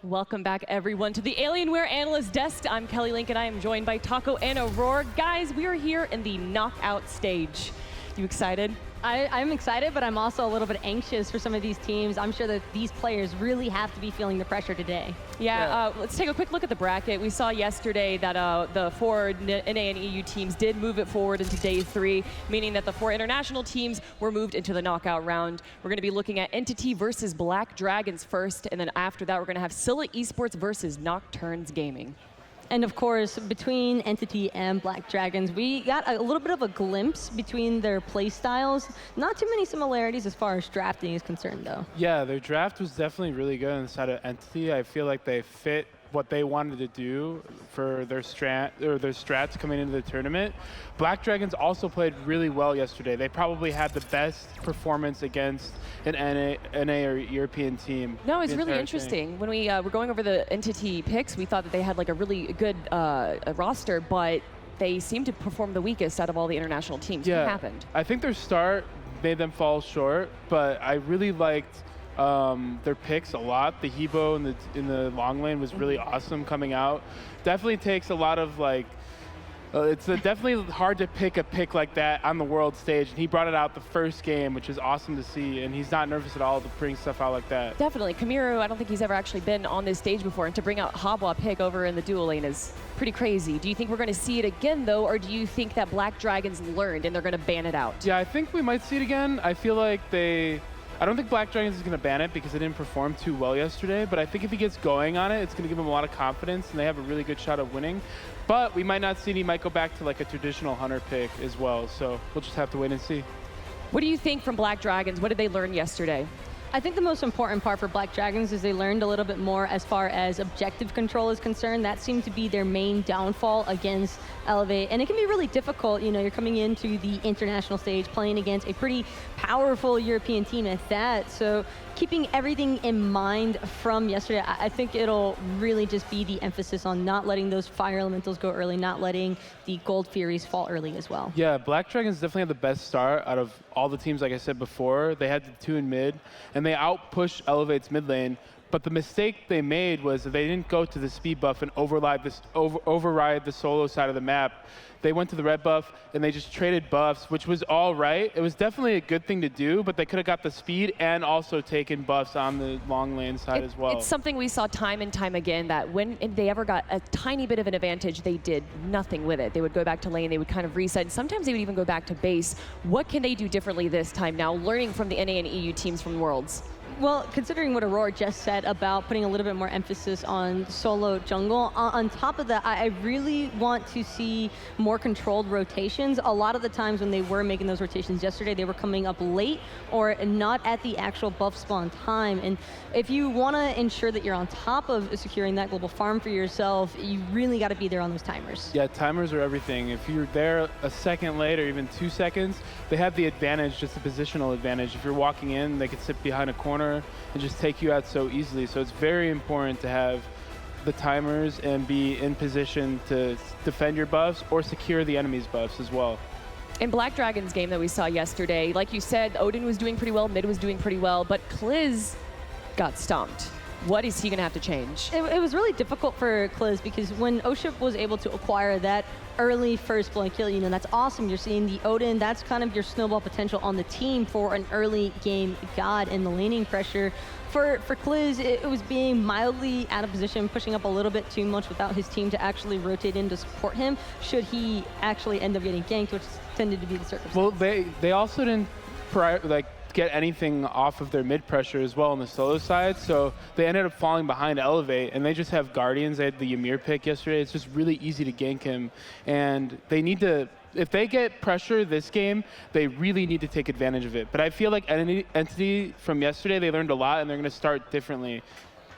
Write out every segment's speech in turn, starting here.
Welcome back, everyone, to the Alienware Analyst Desk. I'm Kelly Link, and I am joined by Taco and Aurora. Guys, we are here in the knockout stage. You excited? I'm excited, but I'm also a little bit anxious for some of these teams. I'm sure that these players really have to be feeling the pressure today. Yeah, let's take a quick look at the bracket. We saw yesterday that the four NA and EU teams did move it forward into day 3, meaning that the 4 international teams were moved into the knockout round. We're going to be looking at Entity versus Black Dragons first, and then after that, we're going to have Scylla Esports versus Nocturnes Gaming. And of course, between Entity and Black Dragons, we got a little bit of a glimpse between their play styles. Not too many similarities as far as drafting is concerned, though. Yeah, their draft was definitely really good on the side of Entity. I feel like they fit what they wanted to do for their strats coming into the tournament. Black Dragons also played really well yesterday. They probably had the best performance against an NA or European team. No, it's really interesting. When we were going over the Entity picks, we thought that they had like a really good roster, but they seemed to perform the weakest out of all the international teams. Yeah, what happened? I think their start made them fall short, but I really liked their picks a lot. The Hebo in the long lane was really awesome coming out. Definitely takes a lot of like, it's definitely hard to pick a pick like that on the world stage, and he brought it out the first game, which is awesome to see, and he's not nervous at all to bring stuff out like that. Definitely. Kamiru, I don't think he's ever actually been on this stage before, and to bring out Habwa pick over in the dual lane is pretty crazy. Do you think we're going to see it again, though, or do you think that Black Dragons learned and they're going to ban it out? Yeah, I think we might see it again. I feel like I don't think Black Dragons is going to ban it because it didn't perform too well yesterday, but I think if he gets going on it, it's going to give him a lot of confidence, and they have a really good shot of winning. But we might not see it. He might go back to like a traditional hunter pick as well, so we'll just have to wait and see. What do you think from Black Dragons? What did they learn yesterday? I think the most important part for Black Dragons is they learned a little bit more as far as objective control is concerned. That seemed to be their main downfall against Elevate. And it can be really difficult, you know, you're coming into the international stage playing against a pretty powerful European team at that. So keeping everything in mind from yesterday, I think it'll really just be the emphasis on not letting those fire elementals go early, not letting the gold furies fall early as well. Yeah, Black Dragons definitely had the best start out of all the teams, like I said before. They had the 2 in mid, and they outpushed Elevate's mid lane. But the mistake they made was that they didn't go to the speed buff and override the solo side of the map. They went to the red buff, and they just traded buffs, which was all right. It was definitely a good thing to do, but they could have got the speed and also taken buffs on the long lane side as well. It's something we saw time and time again, that when they ever got a tiny bit of an advantage, they did nothing with it. They would go back to lane, they would kind of reset, and sometimes they would even go back to base. What can they do differently this time now, learning from the NA and EU teams from Worlds? Well, considering what Aurora just said about putting a little bit more emphasis on solo jungle, on top of that, I really want to see more controlled rotations. A lot of the times when they were making those rotations yesterday, they were coming up late or not at the actual buff spawn time. And if you want to ensure that you're on top of securing that global farm for yourself, you really got to be there on those timers. Yeah, timers are everything. If you're there a second late or even 2 seconds, they have the advantage, just a positional advantage. If you're walking in, they could sit behind a corner and just take you out so easily. So it's very important to have the timers and be in position to defend your buffs or secure the enemy's buffs as well. In Black Dragon's game that we saw yesterday, like you said, Odin was doing pretty well, mid was doing pretty well, but Kliz got stumped. What is he going to have to change? It was really difficult for Kliz because when oShip was able to acquire that early first blood kill, you know, that's awesome. You're seeing the Odin, that's kind of your snowball potential on the team for an early game god, and the laning pressure. For Kliz, it was being mildly out of position, pushing up a little bit too much without his team to actually rotate in to support him, should he actually end up getting ganked, which tended to be the circumstance. Well, they also didn't get anything off of their mid pressure as well on the solo side, so they ended up falling behind Elevate, and they just have Guardians. They had the Ymir pick yesterday. It's just really easy to gank him, and they need to, if they get pressure this game, they really need to take advantage of it. But I feel like Entity from yesterday, they learned a lot, and they're going to start differently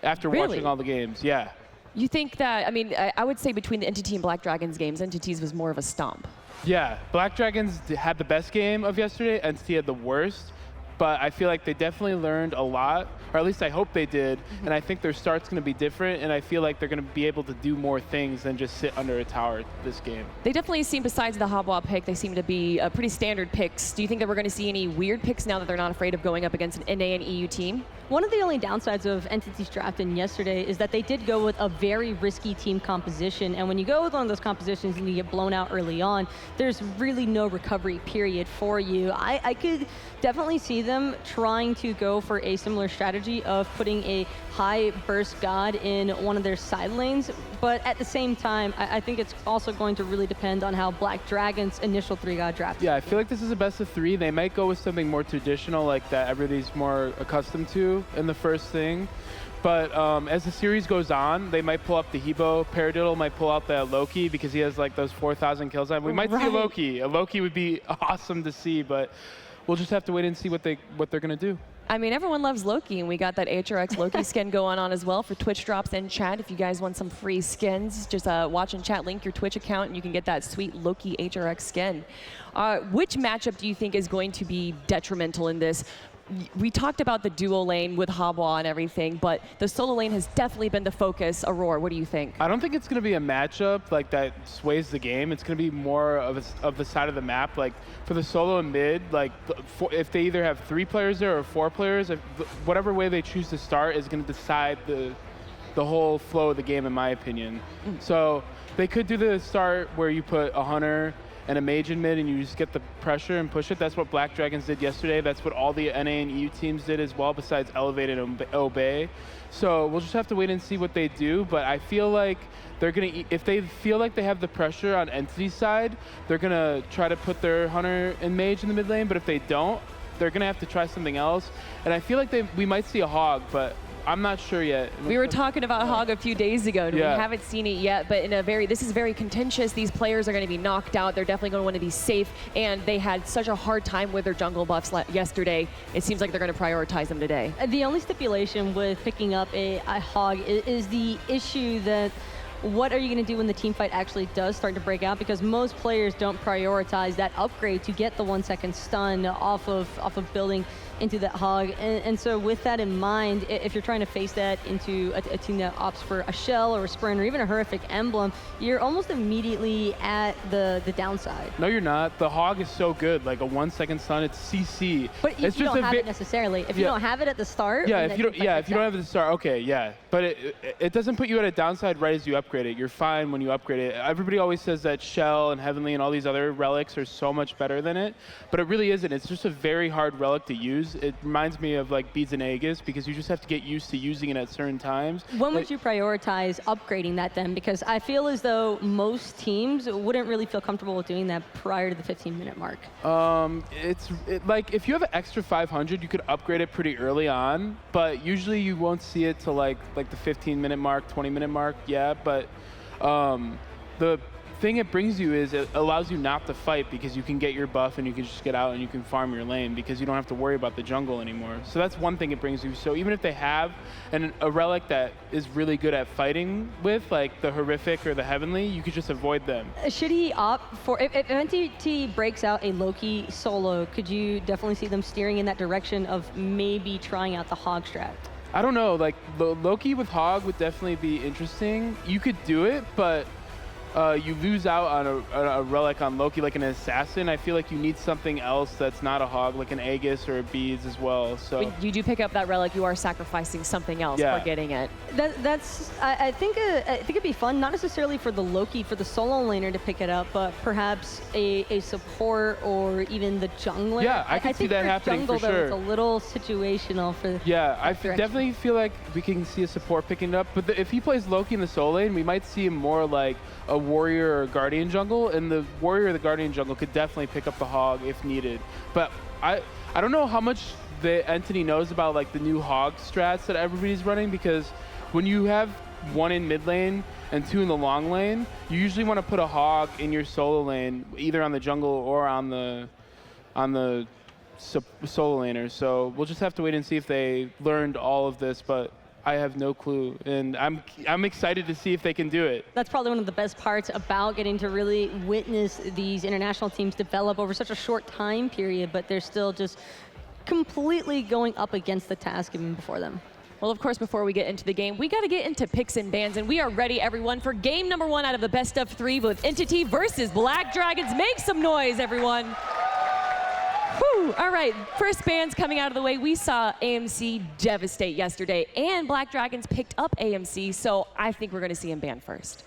after watching all the games. Yeah. You think that, I mean, I would say between the Entity and Black Dragons games, Entity's was more of a stomp. Yeah, Black Dragons had the best game of yesterday. Entity had the worst. but I feel like they definitely learned a lot, or at least I hope they did, and I think their start's going to be different, and I feel like they're going to be able to do more things than just sit under a tower this game. They definitely seem, besides the Habwa pick, they seem to be pretty standard picks. Do you think that we're going to see any weird picks now that they're not afraid of going up against an NA and EU team? One of the only downsides of Entity's draft in yesterday is that they did go with a very risky team composition, and when you go with one of those compositions and you get blown out early on, there's really no recovery period for you. I could definitely see them trying to go for a similar strategy of putting a high burst god in one of their side lanes, but at the same time, I think it's also going to really depend on how Black Dragon's initial 3-god draft. Yeah, I feel like this is a best of 3. They might go with something more traditional, like that everybody's more accustomed to in the first thing. But as the series goes on, they might pull up the Hebo. Paradiddle might pull out the Loki because he has like those 4,000 kills on him. We might see a Loki. A Loki would be awesome to see, but we'll just have to wait and see what they're gonna do. I mean, everyone loves Loki, and we got that HRX Loki skin going on as well for Twitch drops in chat. If you guys want some free skins, just watch and chat, link your Twitch account, and you can get that sweet Loki HRX skin. Which matchup do you think is going to be detrimental in this? We talked about the duo lane with Habwa and everything, but the solo lane has definitely been the focus. Aurora, what do you think? I don't think it's going to be a matchup like that sways the game. It's going to be more of the side of the map. Like for the solo and mid, like if they either have 3 players there or 4 players, whatever way they choose to start is going to decide the whole flow of the game, in my opinion. So they could do the start where you put a hunter and a mage in mid, and you just get the pressure and push it. That's what Black Dragons did yesterday. That's what all the NA and EU teams did as well, besides Elevate and Obey. So we'll just have to wait and see what they do, but I feel like they're gonna, if they feel like they have the pressure on Entity's side, they're gonna try to put their hunter and mage in the mid lane, but if they don't, they're gonna have to try something else. And I feel like we might see a hog, but I'm not sure yet. We were talking about Hog a few days ago. We haven't seen it yet, but this is very contentious. These players are going to be knocked out. They're definitely going to want to be safe, and they had such a hard time with their jungle buffs yesterday. It seems like they're going to prioritize them today. The only stipulation with picking up a Hog is the issue that what are you going to do when the team fight actually does start to break out? Because most players don't prioritize that upgrade to get the 1-second stun off of building into that Hog. And so with that in mind, if you're trying to face that into a team that opts for a Shell or a Sprint or even a Horrific Emblem, you're almost immediately at the downside. No, you're not. The Hog is so good. Like a 1-second stun, it's CC. But you don't have it necessarily. If you don't have it at the start. Yeah, if you don't have it at the start, okay, yeah. But it doesn't put you at a downside right as you upgrade it. You're fine when you upgrade it. Everybody always says that Shell and Heavenly and all these other relics are so much better than it, but it really isn't. It's just a very hard relic to use. It reminds me of like Beads and Aegis because you just have to get used to using it at certain times. When would you prioritize upgrading that then? Because I feel as though most teams wouldn't really feel comfortable with doing that prior to the 15-minute mark. Like if you have an extra 500, you could upgrade it pretty early on, but usually you won't see it till like the 15-minute mark, 20-minute mark, yeah, but the thing it brings you is it allows you not to fight because you can get your buff and you can just get out and you can farm your lane because you don't have to worry about the jungle anymore. So that's one thing it brings you. So even if they have a relic that is really good at fighting with, like the Horrific or the Heavenly, you could just avoid them. Should he opt for, if NTT breaks out a Loki solo, could you definitely see them steering in that direction of maybe trying out the Hog strat? I don't know, like Loki with Hog would definitely be interesting. You could do it, but you lose out on a relic on Loki, like an assassin. I feel like you need something else that's not a Hog, like an Aegis or a Beads as well. So when you do pick up that relic, you are sacrificing something else for getting it. I think it'd be fun, not necessarily for the Loki, for the solo laner to pick it up, but perhaps a support or even the jungler. Yeah, I could see that happening jungle, for sure. It's a little situational for. Yeah, I definitely feel like we can see a support picking it up. But if he plays Loki in the solo lane, we might see him more like a warrior or guardian jungle, and the warrior or the guardian jungle could definitely pick up the Hog if needed. But I don't know how much the entity knows about like the new Hog strats that everybody's running, because when you have 1 in mid lane and 2 in the long lane, you usually want to put a Hog in your solo lane, either on the jungle or on the solo laner. So we'll just have to wait and see if they learned all of this, but I have no clue, and I'm excited to see if they can do it. That's probably one of the best parts about getting to really witness these international teams develop over such a short time period, but they're still just completely going up against the task given before them. Well, of course, before we get into the game, we got to get into picks and bans, and we are ready, everyone, for game number 1 out of the best of 3 with Entity versus Black Dragons. Make some noise, everyone. Whew. All right, first bans coming out of the way. We saw AMC devastate yesterday, and Black Dragons picked up AMC, so I think we're going to see him banned first.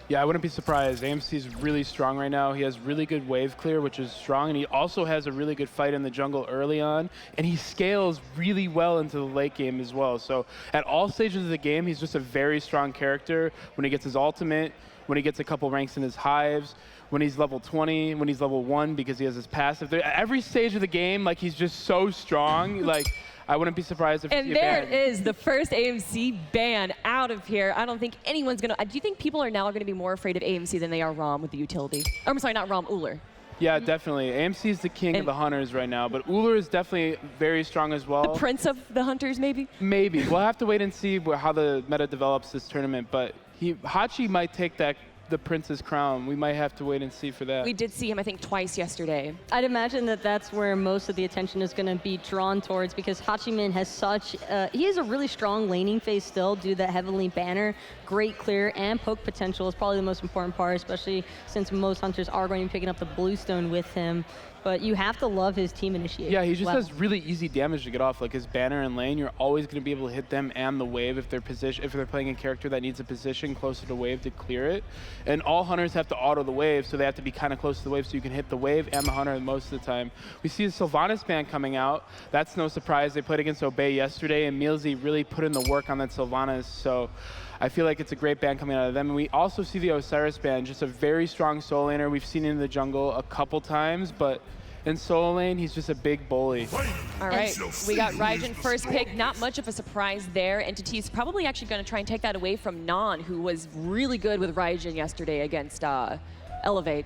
Yeah, I wouldn't be surprised. AMC's really strong right now. He has really good wave clear, which is strong, and he also has a really good fight in the jungle early on, and he scales really well into the late game as well. So at all stages of the game, he's just a very strong character. When he gets his ultimate, when he gets a couple ranks in his hives, when he's level 20, when he's level 1 because he has his passive. Every stage of the game, like, he's just so strong. Like, I wouldn't be surprised if And there it is, the first AMC ban out of here. I don't think anyone's going to... Do you think people are now going to be more afraid of AMC than they are Rom with the utility? Or, I'm sorry, not Rom, Ullr. Yeah, definitely. AMC is the king of the hunters right now, but Ullr is definitely very strong as well. The prince of the hunters, maybe? Maybe. We'll have to wait and see how the meta develops this tournament, but Hachi might take the prince's crown. We might have to wait and see for that. We did see him, I think, twice yesterday. I'd imagine that that's where most of the attention is going to be drawn towards, because Hachiman has such, he has a really strong laning phase still due to that heavenly banner. Great clear and poke potential is probably the most important part, especially since most hunters are going to be picking up the bluestone with him. But you have to love his team initiator. Yeah, he just has really easy damage to get off. Like his banner and lane, you're always going to be able to hit them and the wave if they're playing a character that needs a position closer to wave to clear it. And all hunters have to auto the wave, so they have to be kind of close to the wave so you can hit the wave and the hunter most of the time. We see a Sylvanas ban coming out. That's no surprise. They played against Obey yesterday, and MarcelZ really put in the work on that Sylvanas. So I feel like it's a great ban coming out of them. And we also see the Osiris ban, just a very strong solo laner. We've seen it in the jungle a couple times, but in solo lane, he's just a big bully. All right, we got Raijin first pick. Not much of a surprise there. Entity's probably actually going to try and take that away from Nann, who was really good with Raijin yesterday against Elevate.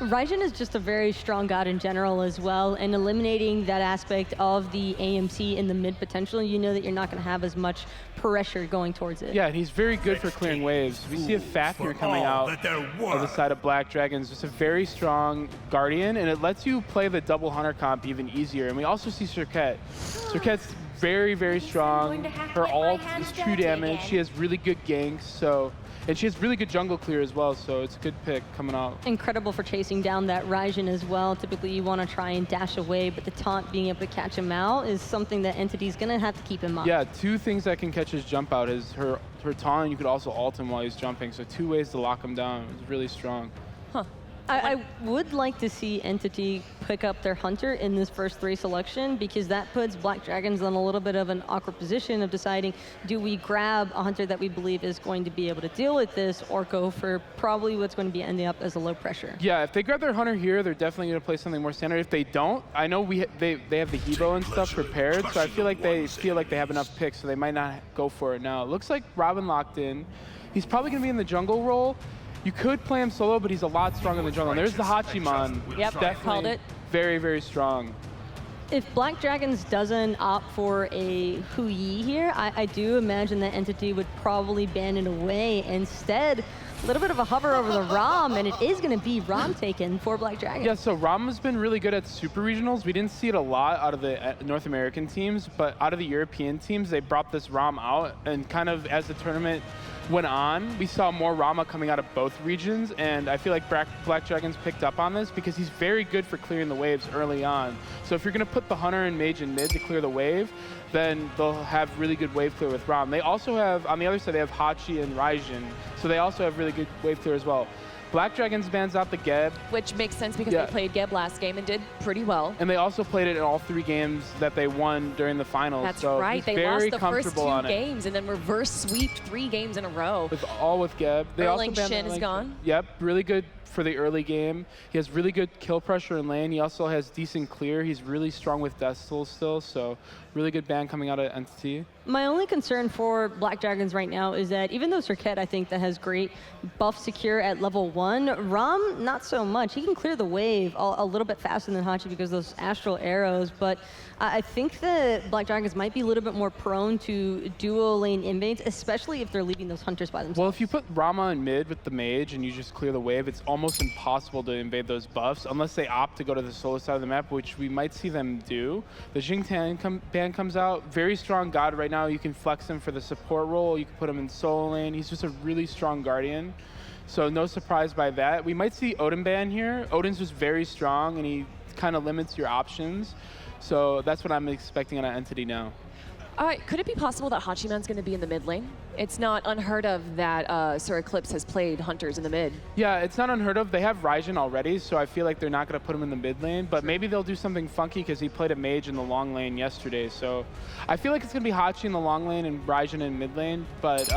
Raijin is just a very strong god in general as well, and eliminating that aspect of the AMC in the mid potential, you know that you're not going to have as much pressure going towards it. Yeah, and he's very good for clearing waves. We see a Fafnir coming out of the side of Black Dragons, just a very strong Guardian, and it lets you play the double hunter comp even easier. And we also see Serqet. Serqet's very, very strong. Her ult is 2 damage. She has really good ganks, and she has really good jungle clear as well, so it's a good pick coming out. Incredible for chasing down that Raijin as well. Typically you want to try and dash away, but the taunt being able to catch him out is something that Entity's going to have to keep in mind. Yeah, 2 things that can catch his jump out is her taunt, and you could also ult him while he's jumping, so 2 ways to lock him down. It's really strong. Huh. I would like to see Entity pick up their hunter in this first 3 selection, because that puts Black Dragons in a little bit of an awkward position of deciding, do we grab a hunter that we believe is going to be able to deal with this, or go for probably what's going to be ending up as a low pressure? Yeah, if they grab their hunter here, they're definitely going to play something more standard. If they don't, I know they have the Hebo and stuff prepared, so I feel like they have enough picks, so they might not go for it now. It looks like Robin locked in. He's probably going to be in the jungle role. You could play him solo, but he's a lot stronger in the jungle. And there's the Hachiman. Yep, definitely called it. Very, very strong. If Black Dragons doesn't opt for a Hu Yi here, I do imagine that Entity would probably ban it away. Instead, a little bit of a hover over the Ram, and it is going to be Ram taken for Black Dragons. Yeah, so Rama's been really good at super regionals. We didn't see it a lot out of the North American teams, but out of the European teams, they brought this Ram out, and kind of as the tournament went on, we saw more Rama coming out of both regions, and I feel like Black Dragons picked up on this because he's very good for clearing the waves early on. So if you're going to put the Hunter and Mage in mid to clear the wave, then they'll have really good wave clear with Ram. They also have, on the other side, they have Hachi and Raijin, so they also have really good wave clear as well. Black Dragons bans out the Geb. Which makes sense because they played Geb last game and did pretty well. And they also played it in all 3 games that they won during the finals. That's so right. They lost the first 2 games and then reverse sweeped 3 games in a row. All with Geb. They also banned Shin is gone. Yep, really good for the early game. He has really good kill pressure in lane. He also has decent clear. He's really strong with Death Soul still, so Really good ban coming out of Entity. My only concern for Black Dragons right now is that even though Serqet, I think, that has great buff secure at level 1, Ram, not so much. He can clear the wave a little bit faster than Hachi because of those astral arrows, but I think that Black Dragons might be a little bit more prone to duo lane invades, especially if they're leaving those hunters by themselves. Well, if you put Rama in mid with the mage and you just clear the wave, it's almost impossible to invade those buffs unless they opt to go to the solo side of the map, which we might see them do. The Xingtian ban comes out. Very strong god right now. You can flex him for the support role. You can put him in solo lane. He's just a really strong guardian. So no surprise by that. We might see Odin ban here. Odin's just very strong and he kind of limits your options. So that's what I'm expecting on an Entity now. All right, could it be possible that Hachiman's going to be in the mid lane? It's not unheard of that SirEclipse has played hunters in the mid. Yeah, it's not unheard of. They have Raijin already, so I feel like they're not going to put him in the mid lane, but maybe they'll do something funky because he played a mage in the long lane yesterday. So I feel like it's going to be Hachi in the long lane and Raijin in mid lane, but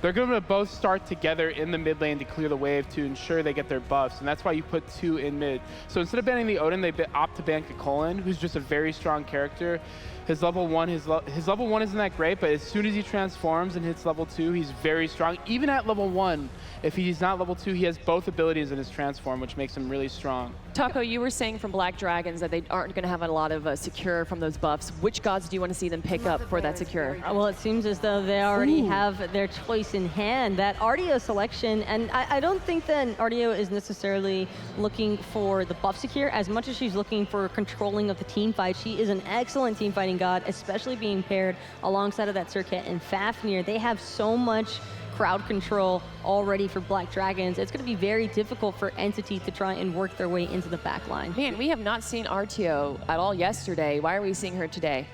they're going to both start together in the mid lane to clear the wave to ensure they get their buffs, and that's why you put 2 in mid. So instead of banning the Odin, they opt to ban Kakolin, who's just a very strong character. His level 1 isn't that great, but as soon as he transforms and hits level 2, he's very strong. Even at level 1, if he's not level 2, he has both abilities in his transform, which makes him really strong. Taco, you were saying from Black Dragons that they aren't going to have a lot of secure from those buffs. Which gods do you want to see them pick up for that secure? Well, it seems as though they already have their choice in hand, that Artio selection, and I don't think that Artio is necessarily looking for the buff secure as much as she's looking for controlling of the team fight. She is an excellent team fighting god, especially being paired alongside of that Serqet and Fafnir. They have so much crowd control already for Black Dragons. It's going to be very difficult for Entity to try and work their way into the back line. Man, we have not seen Artio at all yesterday. Why are we seeing her today?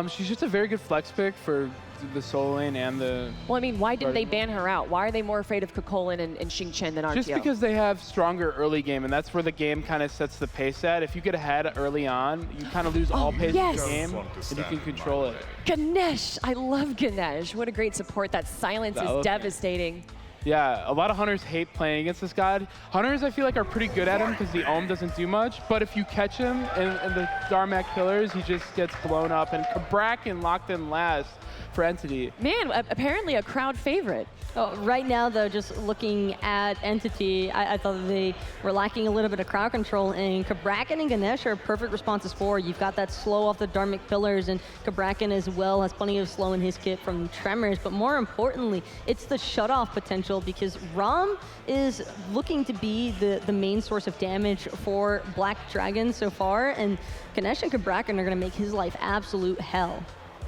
She's just a very good flex pick for the solo lane and the... Well, I mean, why didn't they ban her out? Why are they more afraid of Kakolin and Xingtian than Artio? Just because they have stronger early game, and that's where the game kind of sets the pace at. If you get ahead early on, you kind of lose all pace of the game, and you can control it. Ganesh! I love Ganesh. What a great support. That silence is devastating. Yeah, a lot of hunters hate playing against this god. Hunters, I feel like, are pretty good at him because the Ohm doesn't do much, but if you catch him in the Darmak pillars, he just gets blown up, and Cabrakan locked in last for Entity. Man, apparently a crowd favorite. Oh, right now, though, just looking at Entity, I thought that they were lacking a little bit of crowd control, and Cabrakan and Ganesh are perfect responses for. You've got that slow off the Dharmic pillars, and Cabrakan as well has plenty of slow in his kit from Tremors, but more importantly, it's the shut-off potential because Ram is looking to be the main source of damage for Black Dragons so far, and Ganesh and Cabrakan are going to make his life absolute hell.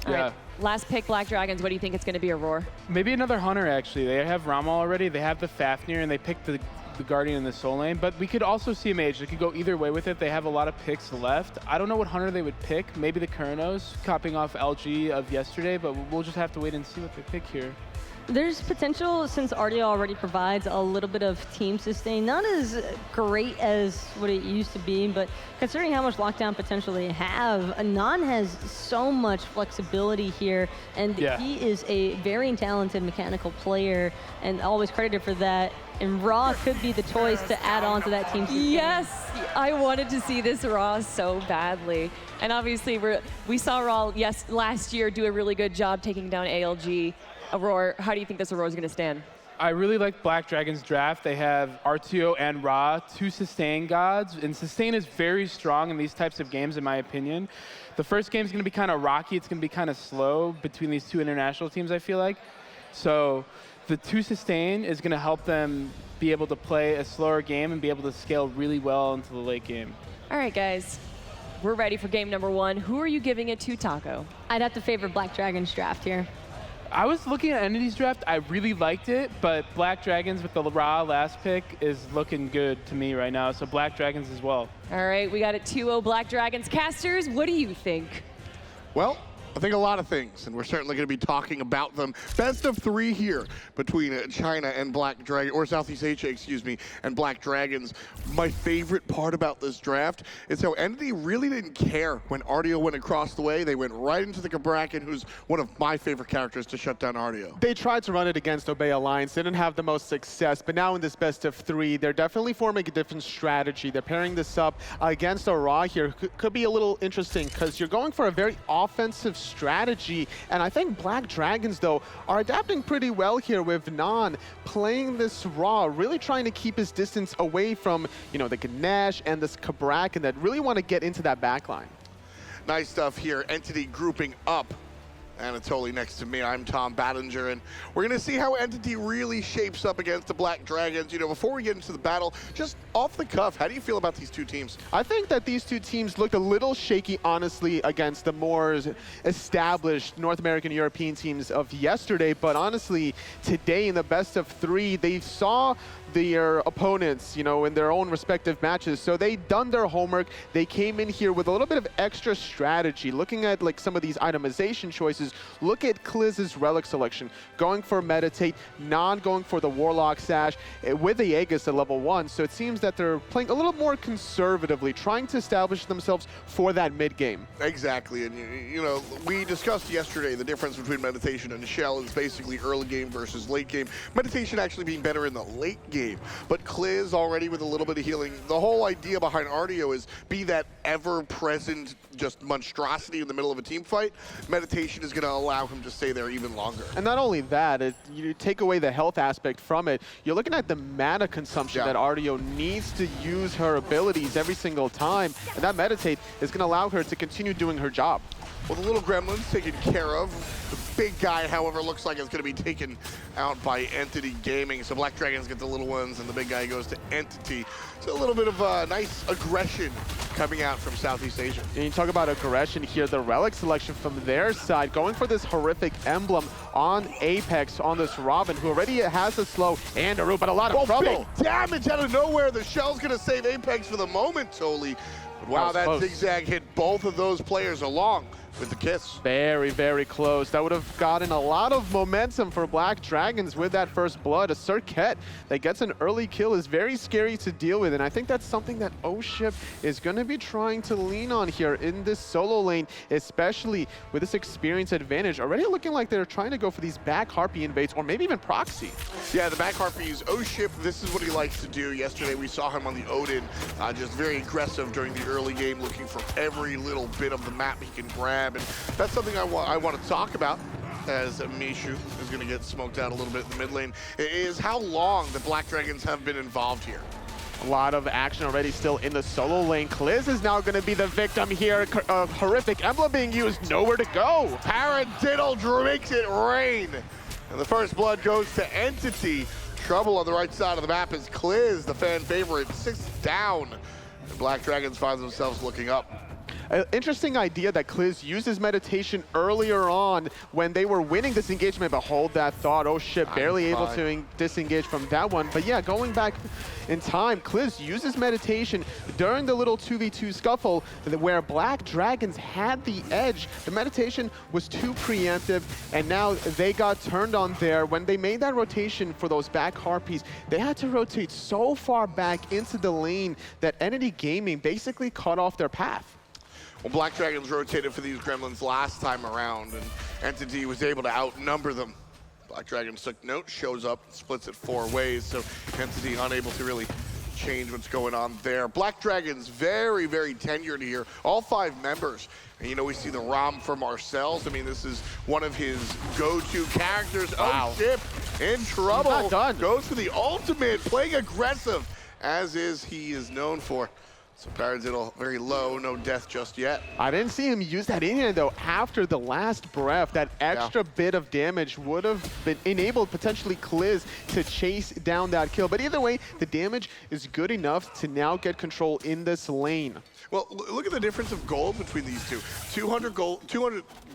Yeah. All right. Last pick, Black Dragons. What do you think it's going to be, Aurora? Maybe another hunter, actually. They have Rama already. They have the Fafnir, and they picked the Guardian in the soul lane. But we could also see a mage. They could go either way with it. They have a lot of picks left. I don't know what hunter they would pick. Maybe the Kurnos, copying off LG of yesterday, but we'll just have to wait and see what they pick here. There's potential, since Artio already provides a little bit of team sustain, not as great as what it used to be, but considering how much lockdown potential they have, Nann has so much flexibility here, and he is a very talented mechanical player, and always credited for that. And Raw could be the choice to add on to that team sustain. Yes, I wanted to see this Raw so badly. And obviously, we saw Raw last year do a really good job taking down ALG. Aurora, how do you think this Aurora is going to stand? I really like Black Dragon's draft. They have Artio and Ra, 2 sustain gods, and sustain is very strong in these types of games, in my opinion. The first game is going to be kind of rocky. It's going to be kind of slow between these 2 international teams, I feel like. So the 2 sustain is going to help them be able to play a slower game and be able to scale really well into the late game. All right, guys. We're ready for game number 1. Who are you giving it to, Taco? I'd have to favor Black Dragon's draft here. I was looking at Entity's draft. I really liked it, but Black Dragons with the Ra last pick is looking good to me right now, so Black Dragons as well. All right, we got it 2-0 Black Dragons. Casters, what do you think? Well, I think a lot of things, and we're certainly going to be talking about them. Best of 3 here between China and Black Dragon, or Southeast Asia, excuse me, and Black Dragons. My favorite part about this draft is how Entity really didn't care when Artio went across the way. They went right into the Cabrakan, who's one of my favorite characters to shut down Artio. They tried to run it against Obey Alliance, didn't have the most success, but now in this best of 3, they're definitely forming a different strategy. They're pairing this up against a Ra here. Could be a little interesting, because you're going for a very offensive strategy, and I think Black Dragons, though, are adapting pretty well here with Nann playing this Ra, really trying to keep his distance away from, you know, the Ganesha and this Cabrakan that really want to get into that backline. Nice stuff here. Entity grouping up. Anatoly next to me. I'm Tom Battinger, and we're going to see how Entity really shapes up against the Black Dragons. You know, before we get into the battle, just off the cuff, how do you feel about these two teams? I think that these two teams looked a little shaky, honestly, against the more established North American European teams of yesterday, but honestly, today in the best of 3, they saw their opponents, you know, in their own respective matches. So they done their homework. They came in here with a little bit of extra strategy, looking at like some of these itemization choices. Look at Kliz's relic selection, going for Meditate, Nann going for the Warlock Sash with the Aegis at level 1. So it seems that they're playing a little more conservatively, trying to establish themselves for that mid game. Exactly, and you know, we discussed yesterday the difference between Meditation and Shell is basically early game versus late game. Meditation actually being better in the late game. But Kliz already with a little bit of healing. The whole idea behind Artio is be that ever-present just monstrosity in the middle of a team fight. Meditation is going to allow him to stay there even longer. And not only that, you take away the health aspect from it, you're looking at the mana consumption that Artio needs to use her abilities every single time, and that Meditate is going to allow her to continue doing her job. Well, the little gremlin's taken care of. The big guy, however, looks like it's going to be taken out by Entity Gaming. So Black Dragons get the little ones, and the big guy goes to Entity. So a little bit of nice aggression coming out from Southeast Asia. And you talk about aggression here, the relic selection from their side, going for this horrific emblem on iApex on this Robin, who already has a slow and a root, but a lot of trouble. Big damage out of nowhere. The Shell's going to save iApex for the moment, Toli. But wow, that zigzag hit both of those players along with the kiss. Very, very close. That would have gotten a lot of momentum for Black Dragons with that first blood. A Serqet that gets an early kill is very scary to deal with, and I think that's something that oShip is going to be trying to lean on here in this solo lane, especially with this experience advantage. Already looking like they're trying to go for these back Harpy invades, or maybe even proxy. Yeah, the back Harpies, oShip, this is what he likes to do. Yesterday we saw him on the Odin, just very aggressive during the early game, looking for every little bit of the map he can grab. And that's something I want to talk about, as Mishu is going to get smoked out a little bit in the mid lane, is how long the Black Dragons have been involved here. A lot of action already still in the solo lane. Kliz is now going to be the victim here. A horrific emblem being used, nowhere to go. Paradiddle makes it rain. And the first blood goes to Entity. Trouble on the right side of the map is Kliz, the fan favorite, 6 down. The Black Dragons find themselves looking up. An interesting idea that Kliz uses Meditation earlier on when they were winning this engagement, but hold that thought. oShip barely able to disengage from that one. But yeah, going back in time, Kliz uses Meditation during the little 2v2 scuffle where Black Dragons had the edge. The Meditation was too preemptive, and now they got turned on there. When they made that rotation for those back Harpies, they had to rotate so far back into the lane that Entity Gaming basically cut off their path. Well, Black Dragons rotated for these gremlins last time around, and Entity was able to outnumber them. Black Dragons took note, shows up, splits it 4 ways, so Entity unable to really change what's going on there. Black Dragons very, very tenured here, all 5 members. And you know, we see the Ram for MarcelZ. I mean, this is one of his go-to characters. Wow. oShip in trouble. Not done. Goes for the ultimate, playing aggressive, as he is known for. So Paradiddle very low, no death just yet. I didn't see him use that in here though. After the last breath, that extra bit of damage would have been enabled potentially Kliz to chase down that kill. But either way, the damage is good enough to now get control in this lane. Well, look at the difference of gold between these two. 200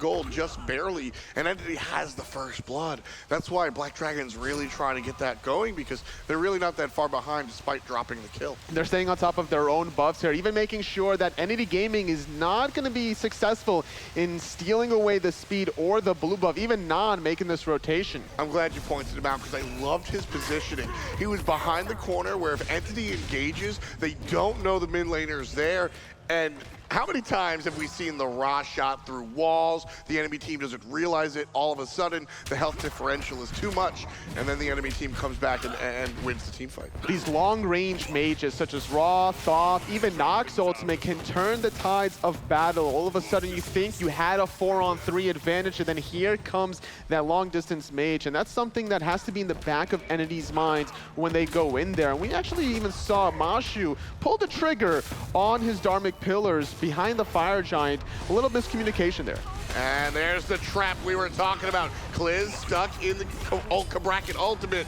gold just barely, and Entity has the first blood. That's why Black Dragon's really trying to get that going, because they're really not that far behind despite dropping the kill. They're staying on top of their own buff. buffs here, even making sure that Entity Gaming is not going to be successful in stealing away the speed or the blue buff, even Nann making this rotation. I'm glad you pointed him out because I loved his positioning. He was behind the corner where if Entity engages, they don't know the mid laner's there. And how many times have we seen the Ra shot through walls, the enemy team doesn't realize it, all of a sudden the health differential is too much, and then the enemy team comes back and wins the team fight. These long-range mages such as Ra, Thoth, even Nox Ultimate can turn the tides of battle. All of a sudden you think you had a 4-on-3 advantage, and then here comes that long-distance mage, and that's something that has to be in the back of Entity's minds when they go in there. And we actually even saw Mashu pull the trigger on his Dharmic Pillars behind the Fire Giant. A little miscommunication there. And there's the trap we were talking about. Kliz stuck in the Cabrakan ultimate.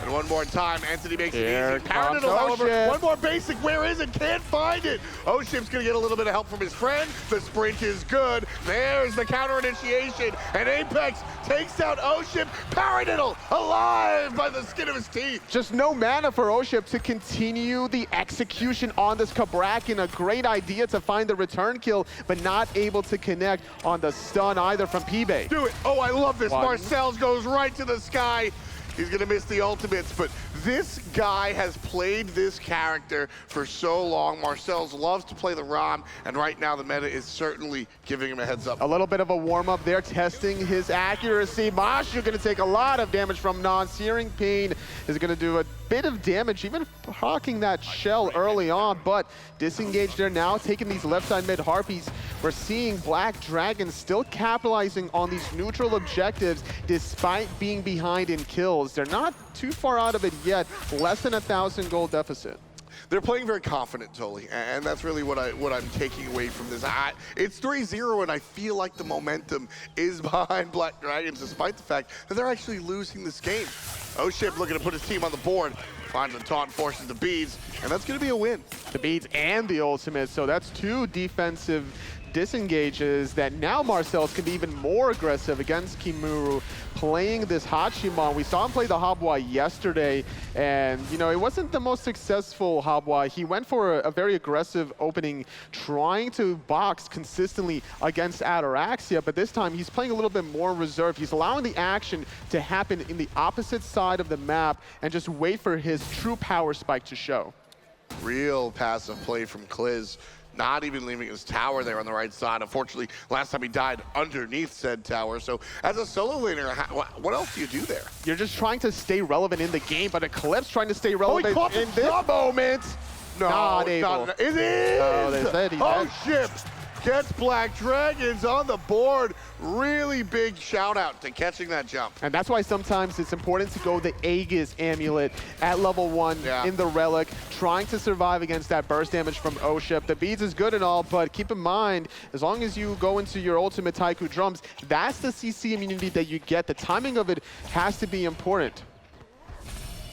And one more time, Entity makes it easy. Paradiddle, however, one more basic. Where is it? Can't find it. oShip's going to get a little bit of help from his friend. The sprint is good. There's the counter initiation. And iApex takes out oShip. Paradiddle alive by the skin of his teeth. Just no mana for oShip to continue the execution on this Cabrakan. A great idea to find the return kill, but not able to connect on the stun either from PIBE. Do it. Oh, I love this. One. MarcelZ goes right to the sky. He's going to miss the ultimates, but this guy has played this character for so long. MarcelZ loves to play the Ram, and right now the meta is certainly giving him a heads up. A little bit of a warm-up there, testing his accuracy. Mashu going to take a lot of damage from Nann. Searing Pain is going to do a bit of damage, even hawking that shell early on, but disengaged there now, taking these left side mid Harpies. We're seeing Black Dragon still capitalizing on these neutral objectives despite being behind in kills. They're not too far out of it yet, less than 1,000 gold deficit. They're playing very confident, Toli, and that's really what I'm taking away from this. It's 3-0, and I feel like the momentum is behind Black Dragons, despite the fact that they're actually losing this game. oShip looking to put his team on the board, finds the taunt, forces the beads, and that's going to be a win. The beads and the ultimate, so that's two defensive disengages that now MarcelZ can be even more aggressive against Kamiru, playing this Hachiman. We saw him play the Habwa yesterday, and you know, it wasn't the most successful Habwa. He went for a very aggressive opening, trying to box consistently against Ataraxia, but this time he's playing a little bit more reserved. He's allowing the action to happen in the opposite side of the map and just wait for his true power spike to show. Real passive play from Kliz. Not even leaving his tower there on the right side. Unfortunately, last time he died underneath said tower. So as a solo laner, what else do you do there? You're just trying to stay relevant in the game, but Eclipse trying to stay relevant in this moment. No, not able. It is! Oh, they said he oShip gets Black Dragons on the board. Really big shout out to catching that jump. And that's why sometimes it's important to go the Aegis Amulet at level 1 in the Relic, trying to survive against that burst damage from oShip. The beads is good and all, but keep in mind, as long as you go into your ultimate Taiku drums, that's the CC immunity that you get. The timing of it has to be important.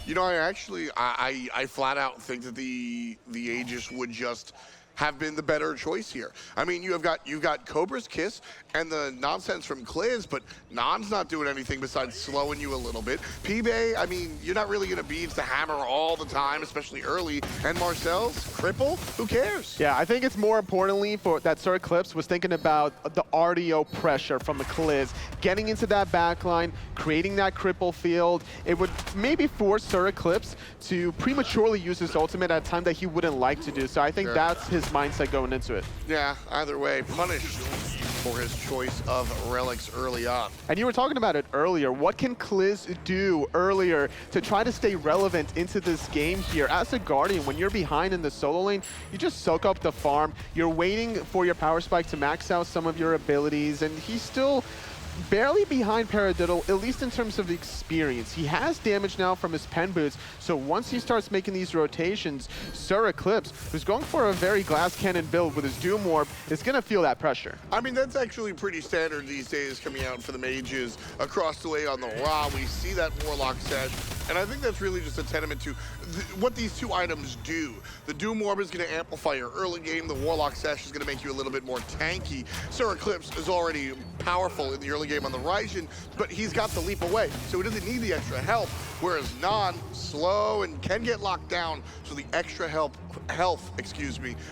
You know, I flat out think that the Aegis would just have been the better choice here. I mean, you've got Cobra's Kiss and the nonsense from Kliz, but Nann's not doing anything besides slowing you a little bit. PIBE, I mean, you're not really gonna beads the hammer all the time, especially early. And MarcelZ, cripple, who cares? Yeah, I think it's more importantly for that SirEclipse was thinking about the Artio pressure from the Kliz, getting into that backline, creating that cripple field. It would maybe force SirEclipse to prematurely use his ultimate at a time that he wouldn't like to do. So I think that's his mindset going into it. Yeah, either way, punished for his choice of relics early on. And you were talking about it earlier. What can Kliz do earlier to try to stay relevant into this game here? As a Guardian, when you're behind in the solo lane, you just soak up the farm. You're waiting for your power spike to max out some of your abilities, and he's still barely behind Paradiddle, at least in terms of experience. He has damage now from his pen boots, so once he starts making these rotations, SirEclipse, who's going for a very glass cannon build with his Doom Warp, is going to feel that pressure. I mean, that's actually pretty standard these days coming out for the mages across the way on the Ra. We see that Warlock Sash And I think that's really just a tenement to what these two items do. The Doom Orb is going to amplify your early game. The Warlock Sash is going to make you a little bit more tanky. SirEclipse is already powerful in the early game on the Raijin, but he's got the leap away, so he doesn't need the extra help. Whereas Nann, slow and can get locked down, so the extra health,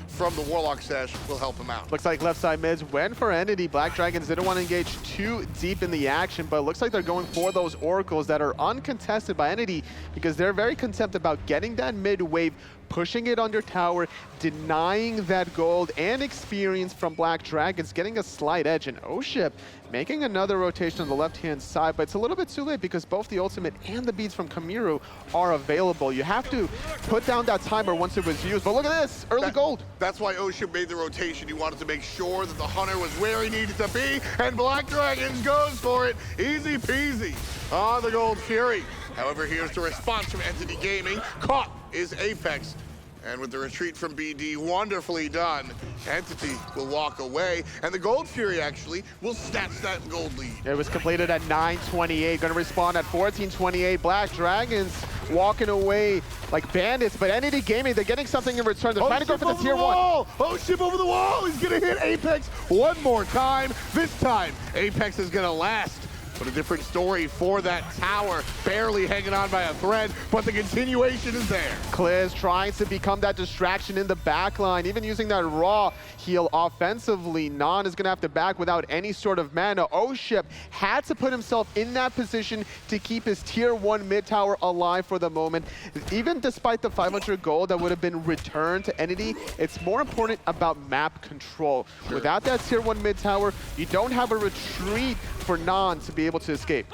from the Warlock Sash will help him out. Looks like left side mids went for Entity. Black Dragons didn't want to engage too deep in the action, but it looks like they're going for those oracles that are uncontested by Entity because they're very content about getting that mid wave, pushing it under tower, denying that gold and experience from Black Dragons, getting a slight edge, and oShip making another rotation on the left-hand side, but it's a little bit too late because both the ultimate and the beads from Kamiru are available. You have to put down that timer once it was used, but look at this, early gold. That's why oShip made the rotation. He wanted to make sure that the Hunter was where he needed to be, and Black Dragons goes for it. Easy peasy on the Gold Fury. However, here's the response from Entity Gaming. Caught is iApex. And with the retreat from BD wonderfully done, Entity will walk away, and the Gold Fury actually will snatch that gold lead. It was completed at 9:28, going to respawn at 14:28. Black Dragons walking away like bandits, but Entity Gaming, they're getting something in return. They're trying to go for the tier 1. oShip over the wall! He's gonna hit iApex one more time. This time, iApex is gonna last. But a different story for that tower, barely hanging on by a thread, but the continuation is there. Kliz trying to become that distraction in the backline, even using that raw heal offensively. Nann is going to have to back without any sort of mana. oShip had to put himself in that position to keep his tier 1 mid tower alive for the moment. Even despite the 500 gold that would have been returned to Entity, it's more important about map control. Sure. Without that tier 1 mid tower, you don't have a retreat for Nann to be able to escape.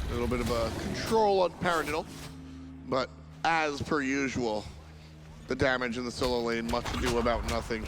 A little bit of a control on Paradiddle, but as per usual, the damage in the solo lane, much ado about nothing.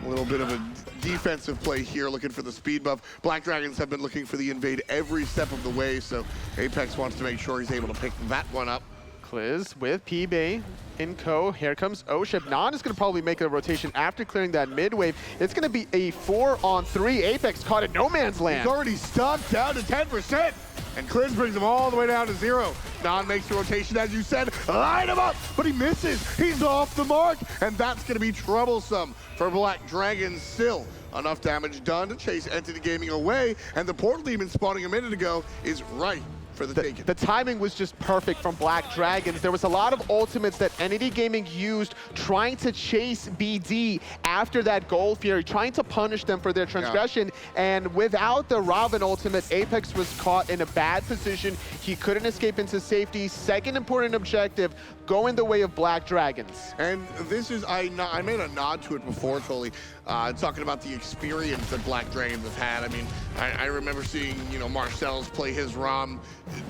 A little bit of a defensive play here, looking for the speed buff. Black Dragons have been looking for the invade every step of the way, so iApex wants to make sure he's able to pick that one up. Kliz with PIBE in co. Here comes oShip. Nann is going to probably make a rotation after clearing that mid wave. It's going to be a 4-on-3. iApex caught in no man's land. He's already stuck down to 10%, and Kliz brings him all the way down to 0. Nann makes the rotation, as you said, line him up, but he misses. He's off the mark, and that's going to be troublesome for Black Dragons still. Enough damage done to chase Entity Gaming away, and the Portal Demon spawning a minute ago is right for the taking. The timing was just perfect from Black Dragons. There was a lot of ultimates that Entity Gaming used trying to chase BD after that Gold Fury, trying to punish them for their transgression. Yeah. And without the Ravana ultimate, iApex was caught in a bad position. He couldn't escape into safety. Second important objective, go in the way of Black Dragons. And this is, I made a nod to it before, totally, talking about the experience that Black Dragons have had. I mean, I remember seeing, MarcelZ play his Rama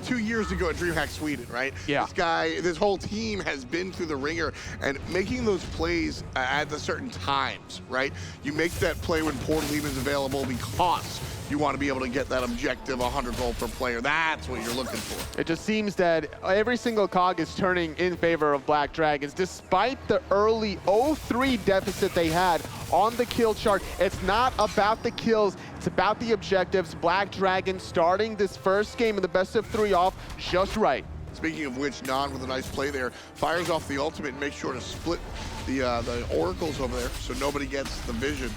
2 years ago at DreamHack Sweden, right? Yeah. This whole team has been through the ringer, and making those plays at the certain times, right? You make that play when Portal Demon is available because you want to be able to get that objective 100 gold per player. That's what you're looking for. It just seems that every single cog is turning in favor of Black Dragons. Despite the early 0-3 deficit they had on the kill chart, it's not about the kills, it's about the objectives. Black Dragons starting this first game in the best of 3 off just right. Speaking of which, Nann with a nice play there, fires off the ultimate and makes sure to split the oracles over there so nobody gets the vision.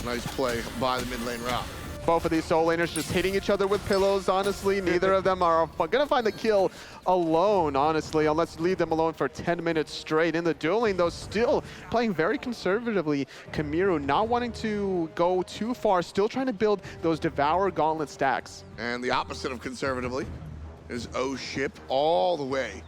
Nice play by the mid lane Ra. Both of these soul laners just hitting each other with pillows, honestly. Neither of them are going to find the kill alone, honestly, unless you leave them alone for 10 minutes straight. In the dueling, though, still playing very conservatively. Kamiru not wanting to go too far, still trying to build those Devour Gauntlet stacks. And the opposite of conservatively is oShip all the way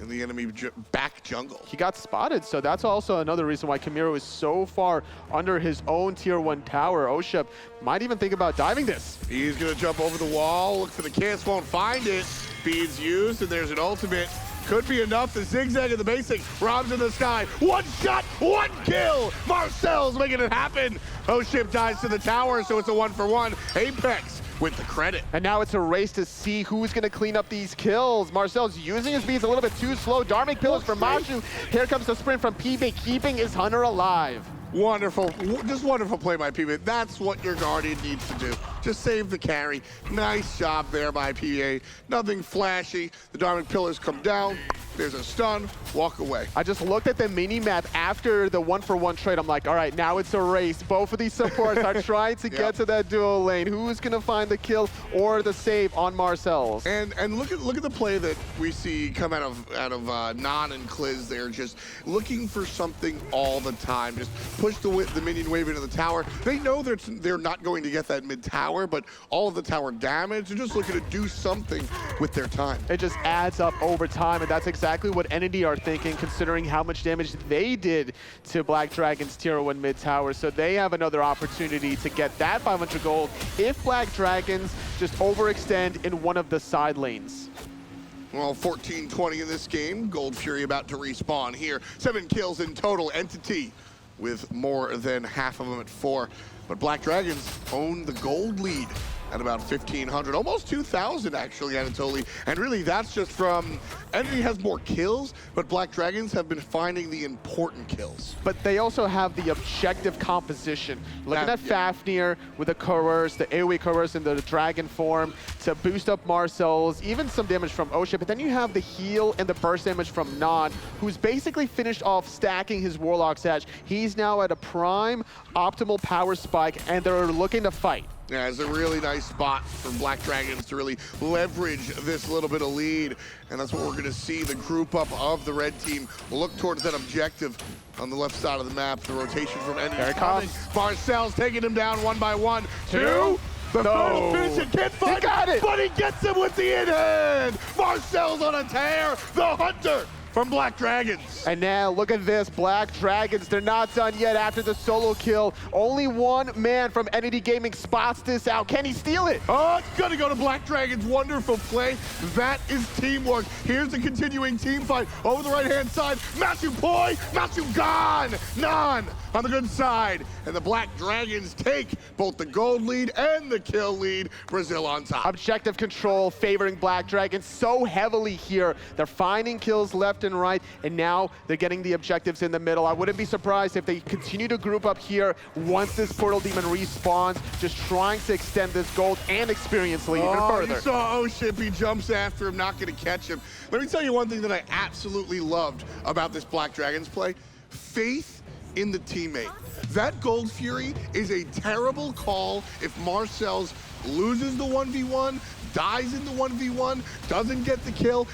in the enemy back jungle. He got spotted, so that's also another reason why Kamiru is so far under his own tier 1 tower. oShip might even think about diving this. He's gonna jump over the wall, look for the cast, won't find it. Beads used, and there's an ultimate. Could be enough to zigzag in the basic. Rob's in the sky. One shot, one kill. MarcelZ making it happen. oShip dies to the tower, so it's a 1-for-1. iApex with the credit. And now it's a race to see who's going to clean up these kills. MarcelZ using his beats a little bit too slow. Dharmic pillars from Mashu. Here comes the sprint from PIBE, keeping his Hunter alive. Wonderful, just wonderful play by PIBE. That's what your Guardian needs to do. Just save the carry. Nice job there by PIBE. Nothing flashy. The Diamond Pillars come down. There's a stun, walk away. I just looked at the mini-map after the 1-for-1 trade. I'm like, all right, now it's a race. Both of these supports are trying to get to that duo lane. Who's going to find the kill or the save on MarcelZ? And look at the play that we see come out of Nann and Kliz. They're just looking for something all the time. Just push the minion wave into the tower. They know they're not going to get that mid tower, but all of the tower damage. They're just looking to do something with their time. It just adds up over time, and that's exactly what Entity are thinking, considering how much damage they did to Black Dragon's tier 1 mid tower. So they have another opportunity to get that 500 gold if Black Dragons just overextend in one of the side lanes. Well, 14-20 in this game. Gold Fury about to respawn here. 7 kills in total. Entity with more than half of them at 4. But Black Dragons own the gold lead at about 1,500, almost 2,000 actually, Anatoly. And really that's just from, Entity has more kills, but Black Dragons have been finding the important kills. But they also have the objective composition. Looking at Fafnir with the Coerce, the AoE Coerce in the dragon form to boost up MarcelZ, even some damage from oShip. But then you have the heal and the burst damage from Nann, who's basically finished off stacking his Warlock's Edge. He's now at a prime optimal power spike, and they're looking to fight. Yeah, it's a really nice spot for Black Dragons to really leverage this little bit of lead. And that's what we're going to see. The group up of the red team look towards that objective on the left side of the map. The rotation from Entity. There it comes. MarcelZ taking him down 1 by 1. 2. The first finish it can't find it, but he gets him with the in-hand. MarcelZ on a tear. The Hunter from Black Dragons. And now look at this, Black Dragons, they're not done yet after the solo kill. Only one man from Entity Gaming spots this out. Can he steal it? Oh, it's gonna go to Black Dragons. Wonderful play. That is teamwork. Here's the continuing team fight over the right-hand side. MashuPoi, gone. Nann on the good side. And the Black Dragons take both the gold lead and the kill lead. Brazil on top. Objective control favoring Black Dragons so heavily here. They're finding kills left and right, and now they're getting the objectives in the middle. I wouldn't be surprised if they continue to group up here once this Portal Demon respawns, just trying to extend this gold and experience lead even further. You saw oShip, he jumps after him, not gonna catch him. Let me tell you one thing that I absolutely loved about this Black Dragons play. Faith in the teammate. That Gold Fury is a terrible call if MarcelZ loses the 1v1, dies in the 1v1, doesn't get the kill.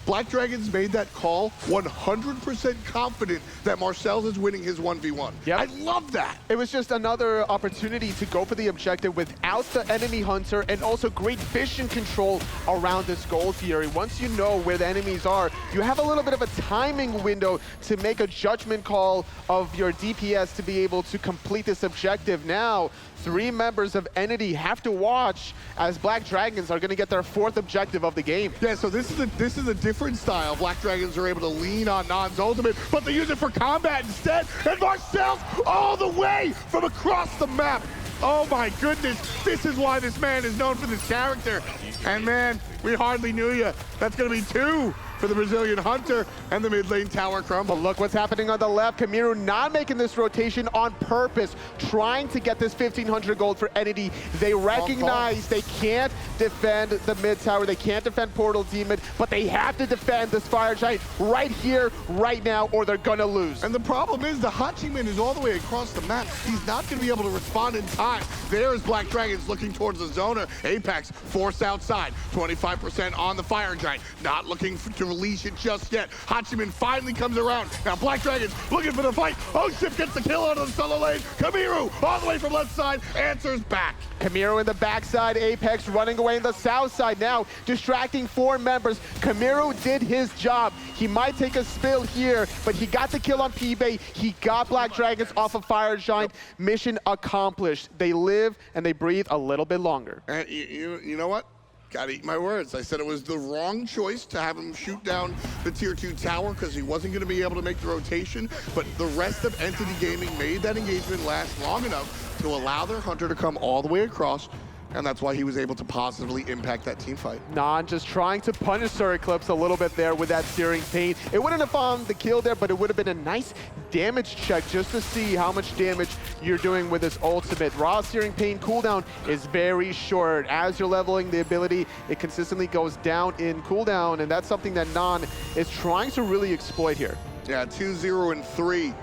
Black Dragons made that call 100% confident that MarcelZ is winning his 1v1. Yep. I love that. It was just another opportunity to go for the objective without the enemy hunter, and also great vision control around this Gold Fury. Once you know where the enemies are, you have a little bit of a timing window to make a judgment call of your DPS to be able to complete this objective. Now, 3 members of Entity have to watch as Black Dragons are going to get their 4th objective of the game. Yeah, so this is a different style. Black Dragons are able to lean on Nann's ultimate, but they use it for combat instead. And MarcelZ all the way from across the map. Oh my goodness, this is why this man is known for this character. And man, we hardly knew you. That's going to be 2 for the Brazilian Hunter, and the mid lane tower crumble. But look what's happening on the left. Kamiru not making this rotation on purpose, trying to get this 1,500 gold for Entity. They recognize they can't defend the mid tower, they can't defend Portal Demon, but they have to defend this Fire Giant right here, right now, or they're gonna lose. And the problem is the Hachiman is all the way across the map. He's not gonna be able to respond in time. There's Black Dragons looking towards the Zona. Apex forced outside, 25% on the Fire Giant, not looking to release it just yet. Hachiman finally comes around. Now Black Dragons looking for the fight. oShip gets the kill out of the solo lane. Kamiru all the way from left side, answers back. Kamiru in the backside, Apex running away in the south side now, distracting 4 members. Kamiru did his job. He might take a spill here, but he got the kill on PIBE. He got Black Dragons off of Fire Giant. Mission accomplished. They live and they breathe a little bit longer. And you know what? Gotta eat my words. I said it was the wrong choice to have him shoot down the tier 2 tower because he wasn't going to be able to make the rotation, but the rest of Entity Gaming made that engagement last long enough to allow their hunter to come all the way across, and that's why he was able to positively impact that team fight. Nann just trying to punish SirEclipse a little bit there with that Searing Pain. It wouldn't have found the kill there, but it would have been a nice damage check just to see how much damage you're doing with this ultimate. Raw Searing Pain cooldown is very short. As you're leveling the ability, it consistently goes down in cooldown, and that's something that Nann is trying to really exploit here. Yeah, 2-0 and 3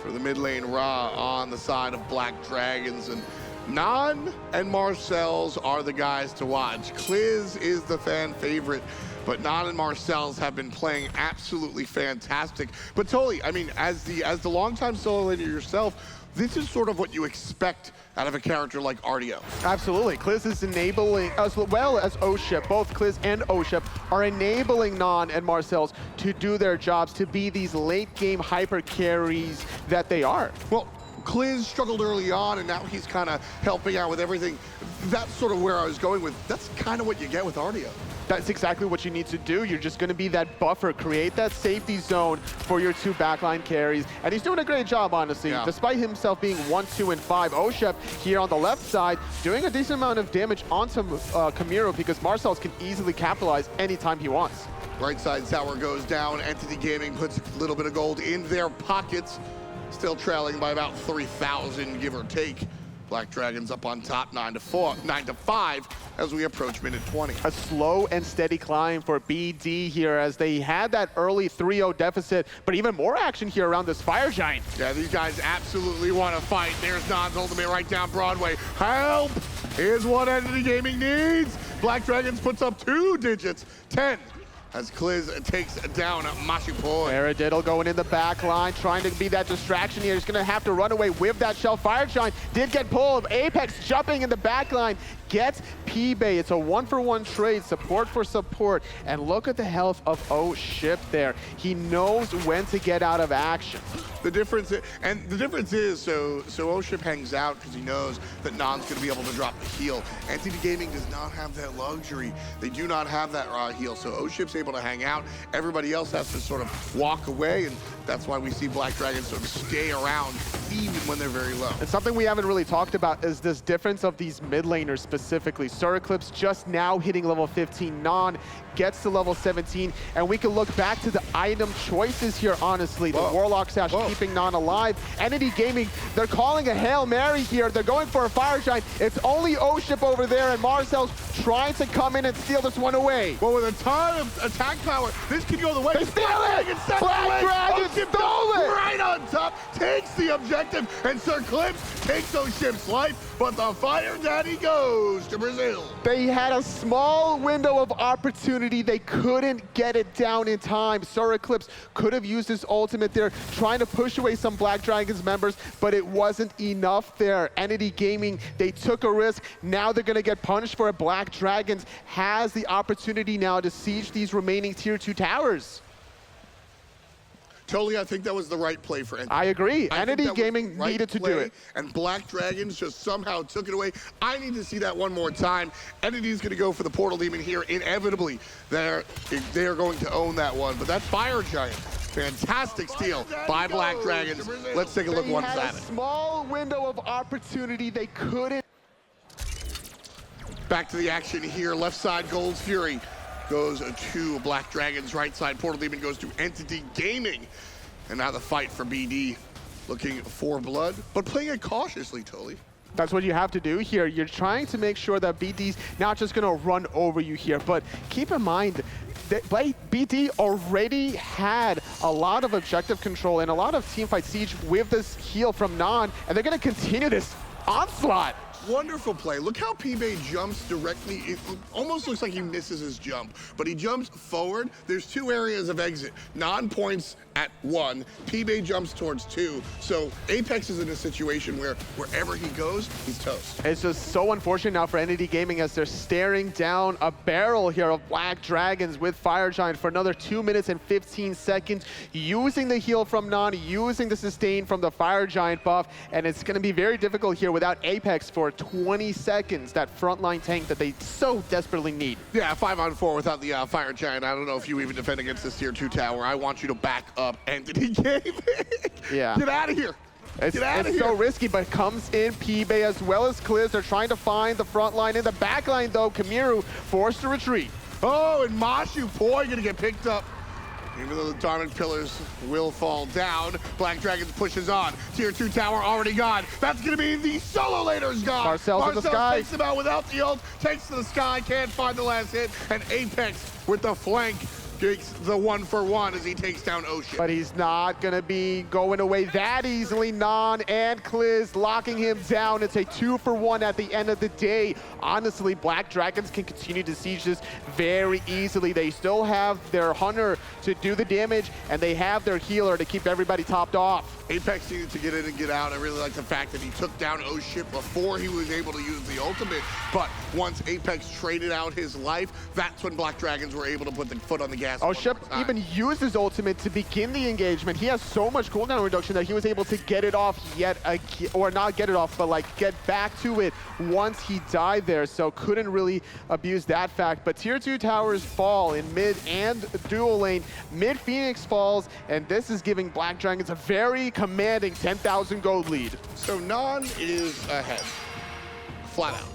for the mid lane Ra on the side of Black Dragons. And Nann and MarcelZ are the guys to watch. Kliz is the fan favorite, but Nann and MarcelZ have been playing absolutely fantastic. But totally, I mean, as the longtime solo laner yourself, this is sort of what you expect out of a character like Artio. Absolutely. Kliz is enabling, as well as oShip, both Kliz and oShip are enabling Nann and MarcelZ to do their jobs, to be these late game hyper carries that they are. Well, Kliz struggled early on, and now he's kind of helping out with everything. That's sort of where I was going with. That's kind of what you get with Artio. That's exactly what you need to do. You're just going to be that buffer, create that safety zone for your two backline carries. And he's doing a great job, honestly. Yeah. Despite himself being 1, 2, and 5, oShip here on the left side doing a decent amount of damage onto Kamiru, because MarcelZ can easily capitalize anytime he wants. Right side tower goes down. Entity Gaming puts a little bit of gold in their pockets. Still trailing by about 3,000, give or take. Black Dragons up on top, 9-5 as we approach minute 20. A slow and steady climb for BD here as they had that early 3-0 deficit, but even more action here around this Fire Giant. Yeah, these guys absolutely want to fight. There's Nann's ultimate right down Broadway. Help is what Entity Gaming needs. Black Dragons puts up 2 digits, 10. As Kliz takes down MashuPoi. Paradiddle going in the back line, trying to be that distraction here. He's going to have to run away with that shell. Fire Giant did get pulled. iApex jumping in the back line. Gets PIBE. It's a 1-for-1 trade, support for support. And look at the health of oShip there. He knows when to get out of action. The difference is, so oShip hangs out because he knows that Nann's going to be able to drop the heal. Entity Gaming does not have that luxury. They do not have that raw heal, so oShip's able to hang out. Everybody else has to sort of walk away, and that's why we see Black Dragons sort of stay around even when they're very low. And something we haven't really talked about is this difference of these mid laners specifically. SirEclipse just now hitting level 15. Nann gets to level 17, and we can look back to the item choices here, honestly. The Warlock Sash keeping Nann alive. Entity Gaming, they're calling a Hail Mary here. They're going for a Fire Giant. It's only oShip over there, and MarcelZ trying to come in and steal this one away. Well, with a ton of attack power, this could go the way. They steal it! Black Dragon stole it! Right on top, takes the objective, and SirEclipse takes oShip's life, but the Fire Daddy goes to Brazil. They had a small window of opportunity. They couldn't get it down in time. SirEclipse could have used his ultimate there, trying to push away some Black Dragons members, but it wasn't enough there. Entity Gaming, they took a risk. Now they're going to get punished for it. Black Dragons has the opportunity now to siege these remaining tier 2 towers. Totally, I think that was the right play for Entity. I agree. Entity Gaming needed to do it. And Black Dragons just somehow took it away. I need to see that one more time. Entity's going to go for the Portal Demon here. Inevitably, they're going to own that one. But that Fire Giant, fantastic steal by Black Dragons. Let's take a look once at it. They had a small window of opportunity. They couldn't. Back to the action here. Left side, Gold's Fury goes to Black Dragons. Right side, Portal Demon goes to Entity Gaming. And now the fight for BD. Looking for blood, but playing it cautiously, Tolly. That's what you have to do here. You're trying to make sure that BD's not just going to run over you here, but keep in mind that BD already had a lot of objective control and a lot of teamfight siege with this heal from Nann, and they're going to continue this onslaught. Wonderful play. Look how PIBE jumps directly. It almost looks like he misses his jump, but he jumps forward. There's 2 areas of exit. Nann points at 1. PIBE jumps towards 2. So iApex is in a situation where wherever he goes, he's toast. It's just so unfortunate now for Entity Gaming as they're staring down a barrel here of Black Dragons with Fire Giant for another 2 minutes and 15 seconds, using the heal from Nann, using the sustain from the Fire Giant buff, and it's going to be very difficult here without iApex for 20 seconds, that frontline tank that they so desperately need. Yeah, 5-on-4 without the Fire Giant. I don't know if you even defend against this tier 2 tower. I want you to back up Entity Gaming. Yeah. Get out of here. It's so risky, but comes in PIBE as well as Kliz. They're trying to find the front line. In the back line, though, Kamiru forced to retreat. Oh, and MashuPoi gonna get picked up. Even though the Diamond Pillars will fall down, Black Dragons pushes on. Tier 2 tower already gone. That's gonna be the solo laner's gone. MarcelZ in the sky. Takes him out without the ult, takes to the sky, can't find the last hit, and apex with the flank takes the 1-for-1 as he takes down oShip. But he's not going to be going away that easily. Nann and Kliz locking him down. It's a 2-for-1 at the end of the day. Honestly, Black Dragons can continue to siege this very easily. They still have their Hunter to do the damage, and they have their healer to keep everybody topped off. Apex needed to get in and get out. I really like the fact that he took down oShip before he was able to use the ultimate. But once Apex traded out his life, that's when Black Dragons were able to put the foot on the gas. oShip even used his ultimate to begin the engagement. He has so much cooldown reduction that he was able to get it off yet again, or not get it off, but like get back to it once he died there. So couldn't really abuse that fact. But tier 2 towers fall in mid and dual lane. Mid Phoenix falls, and this is giving Black Dragons a very commanding 10,000 gold lead. So Nann is ahead, flat out.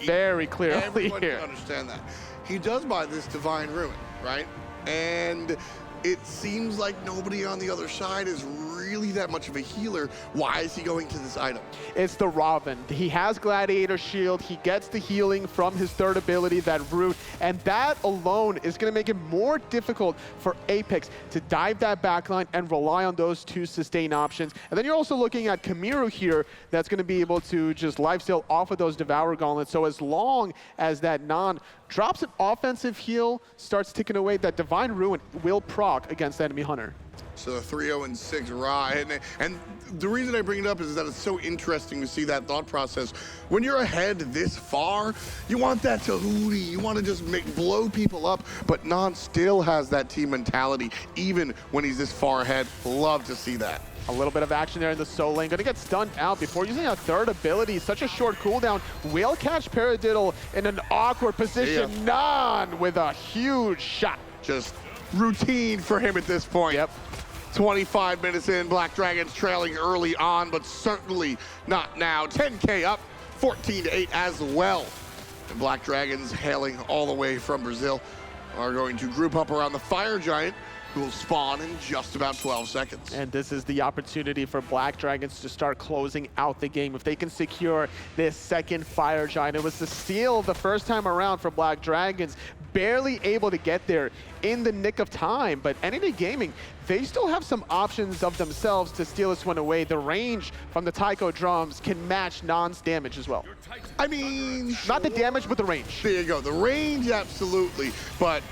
Very clearly Everyone here. can understand that. He does buy this Divine Ruin, right? And it seems like nobody on the other side is really that much of a healer. Why is he going to this item? It's the Ravana. He has Gladiator Shield. He gets the healing from his third ability, that root, and that alone is going to make it more difficult for Apex to dive that backline and rely on those two sustain options. And then you're also looking at Kamiru here that's going to be able to just lifesteal off of those Devour Gauntlets. So as long as that Nann drops an offensive heal, starts ticking away, that Divine Ruin will proc against the enemy Hunter. So the 3-0-6 Ra, and the reason I bring it up is that it's so interesting to see that thought process. When you're ahead this far, you want that Tahuti, you want to just blow people up, but Nann still has that team mentality, even when he's this far ahead. Love to see that. A little bit of action there in the soul lane. Gonna get stunned out before using a third ability. Such a short cooldown. Will catch Paradiddle in an awkward position. Nann with a huge shot. Just routine for him at this point. Yep. 25 minutes in, Black Dragons trailing early on, but certainly not now. 10K up, 14-8 as well. And Black Dragons, hailing all the way from Brazil, are going to group up around the Fire Giant, who will spawn in just about 12 seconds. And this is the opportunity for Black Dragons to start closing out the game. If they can secure this second Fire Giant, it was the steal the first time around for Black Dragons, barely able to get there in the nick of time. But NAD Gaming, they still have some options of themselves to steal this one away. The range from the Taiko drums can match Nann's damage as well. I mean, Not the damage, but the range. there you go. The range, absolutely, but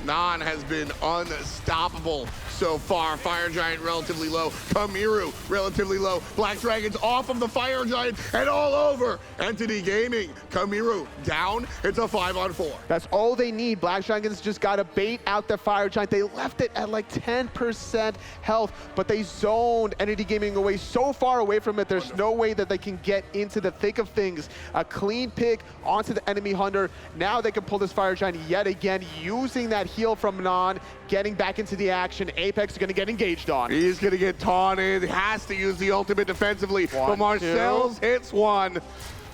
Nann has been unstoppable so far. Fire Giant relatively low. Kamiru relatively low. Black Dragons off of the Fire Giant and all over Entity Gaming. Kamiru down. It's a 5-on-4. That's all they need. Black Dragons just got to bait out the Fire Giant. They left it at like 10% health, but they zoned NAD Gaming away so far away from it. There's no way that they can get into the thick of things. A clean pick onto the enemy Hunter. Now they can pull this Fire Giant yet again, using that heal from Nann, getting back into the action. Apex is going to get engaged on. He's going to get taunted. Has to use the ultimate defensively. But MarcelZ hits one.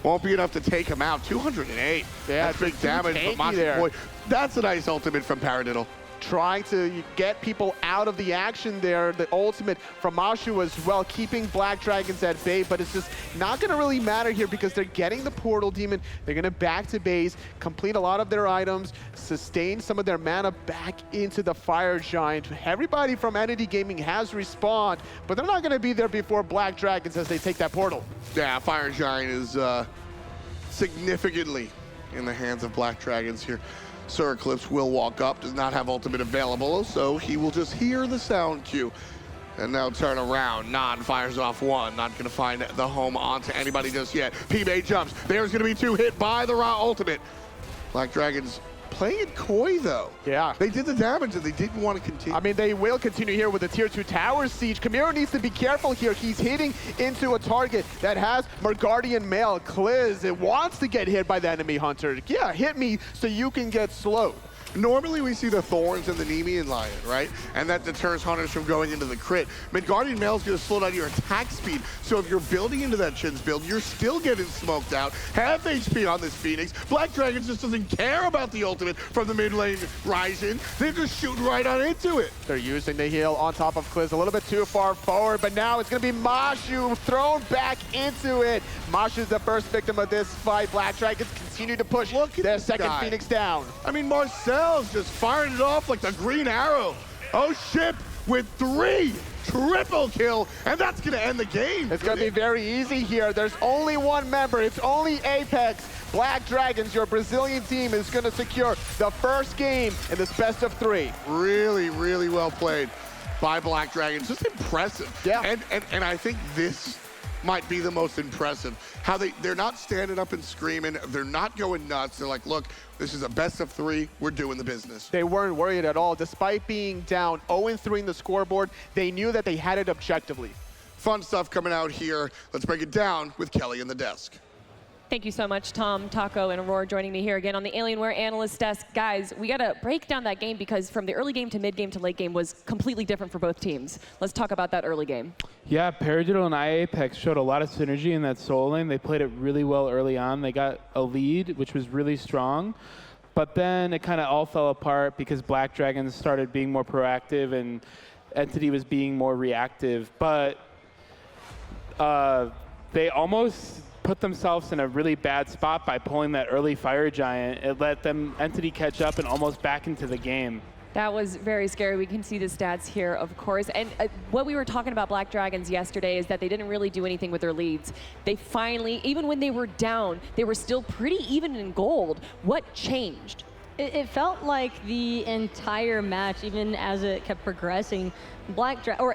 Won't be enough to take him out. 208. Yeah, that's big damage from MashuPoi. That's a nice ultimate from Paradiddle. Trying to get people out of the action there. The ultimate from Mashu as well, keeping Black Dragons at bay, but it's just not going to really matter here because they're getting the Portal Demon. They're going to back to base, complete a lot of their items, sustain some of their mana back into the Fire Giant. Everybody from NAD Gaming has respawned, but they're not going to be there before Black Dragons as they take that portal. Yeah, Fire Giant is significantly in the hands of Black Dragons here. SirEclipse will walk up, does not have ultimate available, so he will just hear the sound cue and now turn around. Nann fires off one, not going to find the home onto anybody just yet. PIBE jumps, there's going to be two hit by the Ra ultimate. Black Dragons playing it coy though. Yeah. They did the damage and they didn't want to continue. I mean, they will continue here with the tier 2 tower siege. Kamiru needs to be careful here. He's hitting into a target that has Margardian Mail. Kliz, it wants to get hit by the enemy Hunter. Yeah, hit me so you can get slowed. Normally we see the Thorns and the Nemean Lion, right? And that deters hunters from going into the crit. Midgardian Mail is going to slow down your attack speed. So if you're building into that Chin's build, you're still getting smoked out. Half HP on this Phoenix. Black Dragon just doesn't care about the ultimate from the mid lane Raijin. They're just shooting right on into it. They're using the heal on top of Kliz a little bit too far forward, but now it's going to be Mashu thrown back into it. Mashu's the first victim of this fight. Black Dragons continue to push their second guy. Phoenix down. I mean, MarcelZ just firing it off like the green arrow. oShip with 3 triple kill, and that's going to end the game. It's going to be very easy here. There's only one member. It's only iApex. Black Dragons, your Brazilian team, is going to secure the first game in this best of 3. Really, really well played by Black Dragons. Just impressive. Yeah. And I think this might be the most impressive. How they're not standing up and screaming. They're not going nuts. They're like, look, this is a best of 3. We're doing the business. They weren't worried at all. Despite being down 0-3 in the scoreboard, they knew that they had it objectively. Fun stuff coming out here. Let's break it down with Kelly in the desk. Thank you so much, Tom, Taco, and Aurora joining me here again on the Alienware Analyst Desk. Guys, we got to break down that game because from the early game to mid game to late game was completely different for both teams. Let's talk about that early game. Yeah, Paradiddle and iApex showed a lot of synergy in that solo lane. They played it really well early on. They got a lead, which was really strong. But then it kind of all fell apart because Black Dragons started being more proactive and Entity was being more reactive. But they almost put themselves in a really bad spot by pulling that early Fire Giant. It let them Entity catch up and almost back into the game. That was very scary. We can see the stats here, of course. And what we were talking about Black Dragons yesterday is that they didn't really do anything with their leads. They finally, even when they were down, they were still pretty even in gold. What changed? It felt like the entire match, even as it kept progressing,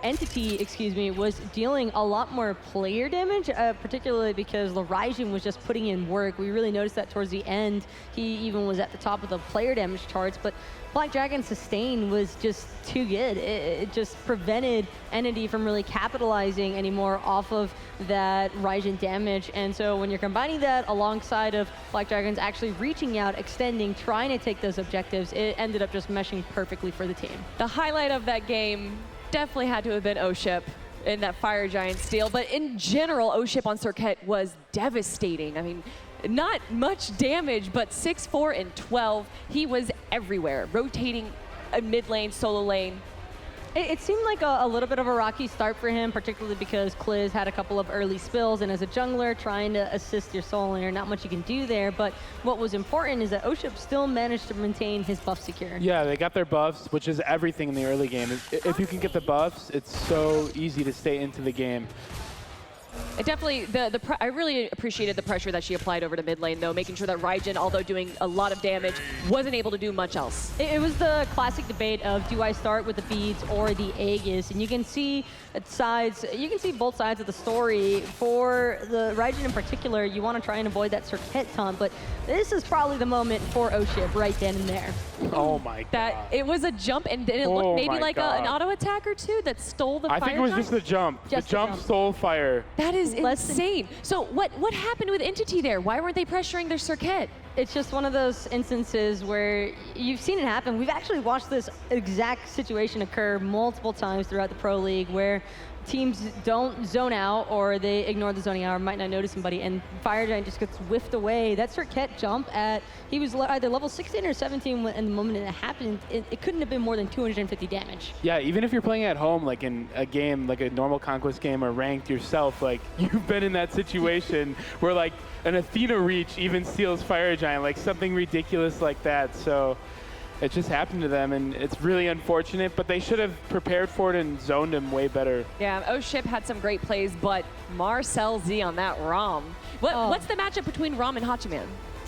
Entity, was dealing a lot more player damage, particularly because Raijin was just putting in work. We really noticed that towards the end. He even was at the top of the player damage charts, but Black Dragon's sustain was just too good. It just prevented Entity from really capitalizing anymore off of that Raijin damage. And so when you're combining that alongside of Black Dragons actually reaching out, extending, trying to take those objectives, it ended up just meshing perfectly for the team. The highlight of that game definitely had to have been oShip in that Fire Giant steal. But in general, oShip on Serqet was devastating. I mean, not much damage, but 6-4 and 12. He was everywhere, rotating a mid lane, solo lane. It seemed like a little bit of a rocky start for him, particularly because Kliz had a couple of early spills, and as a jungler trying to assist your solo laner, not much you can do there. But what was important is that oShip still managed to maintain his buff secure. Yeah, they got their buffs, which is everything in the early game. If you can get the buffs, it's so easy to stay into the game. It definitely, I really appreciated the pressure that she applied over to mid lane, though, making sure that Raijin, although doing a lot of damage, wasn't able to do much else. It was the classic debate of, do I start with the beads or the Aegis? And you can see both sides of the story. For the Raijin in particular, you want to try and avoid that Serqet taunt, but this is probably the moment for oShip right then and there. Oh my god. It was a jump, and did it look maybe like an auto attack or two that stole the fire? I think it was just the jump. The jump stole fire. That is insane. So what happened with Entity there? Why weren't they pressuring their Serqet? It's just one of those instances where you've seen it happen. We've actually watched this exact situation occur multiple times throughout the Pro League where teams don't zone out or they ignore the zoning out or might not notice somebody, and Fire Giant just gets whiffed away. That Serqet jump he was either level 16 or 17 in the moment it happened. It couldn't have been more than 250 damage. Yeah, even if you're playing at home, like in a game, like a normal Conquest game or ranked yourself, like you've been in that situation where like an Athena reach even steals Fire Giant, like something ridiculous like that. So it just happened to them, and it's really unfortunate, but they should have prepared for it and zoned him way better. Yeah, oShip had some great plays, but MarcelZ on that Ram. What's the matchup between Ram and Hachiman?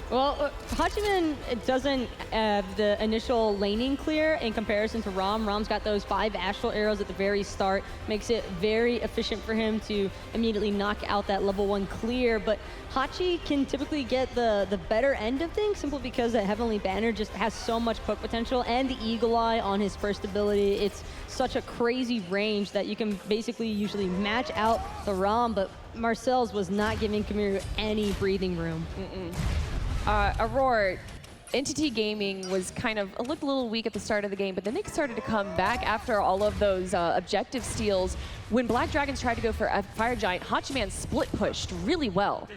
Well, Hachiman doesn't have the initial laning clear in comparison to Ram. Ram's got those 5 astral arrows at the very start. Makes it very efficient for him to immediately knock out that level 1 clear. But Hachi can typically get the better end of things simply because that Heavenly Banner just has so much poke potential, and the Eagle Eye on his first ability. It's such a crazy range that you can basically usually match out the Ram, but MarcelZ was not giving Kamiru any breathing room. Aurora, Entity Gaming was looked a little weak at the start of the game, but then they started to come back after all of those objective steals. When Black Dragons tried to go for a Fire Giant, Hachiman split pushed really well.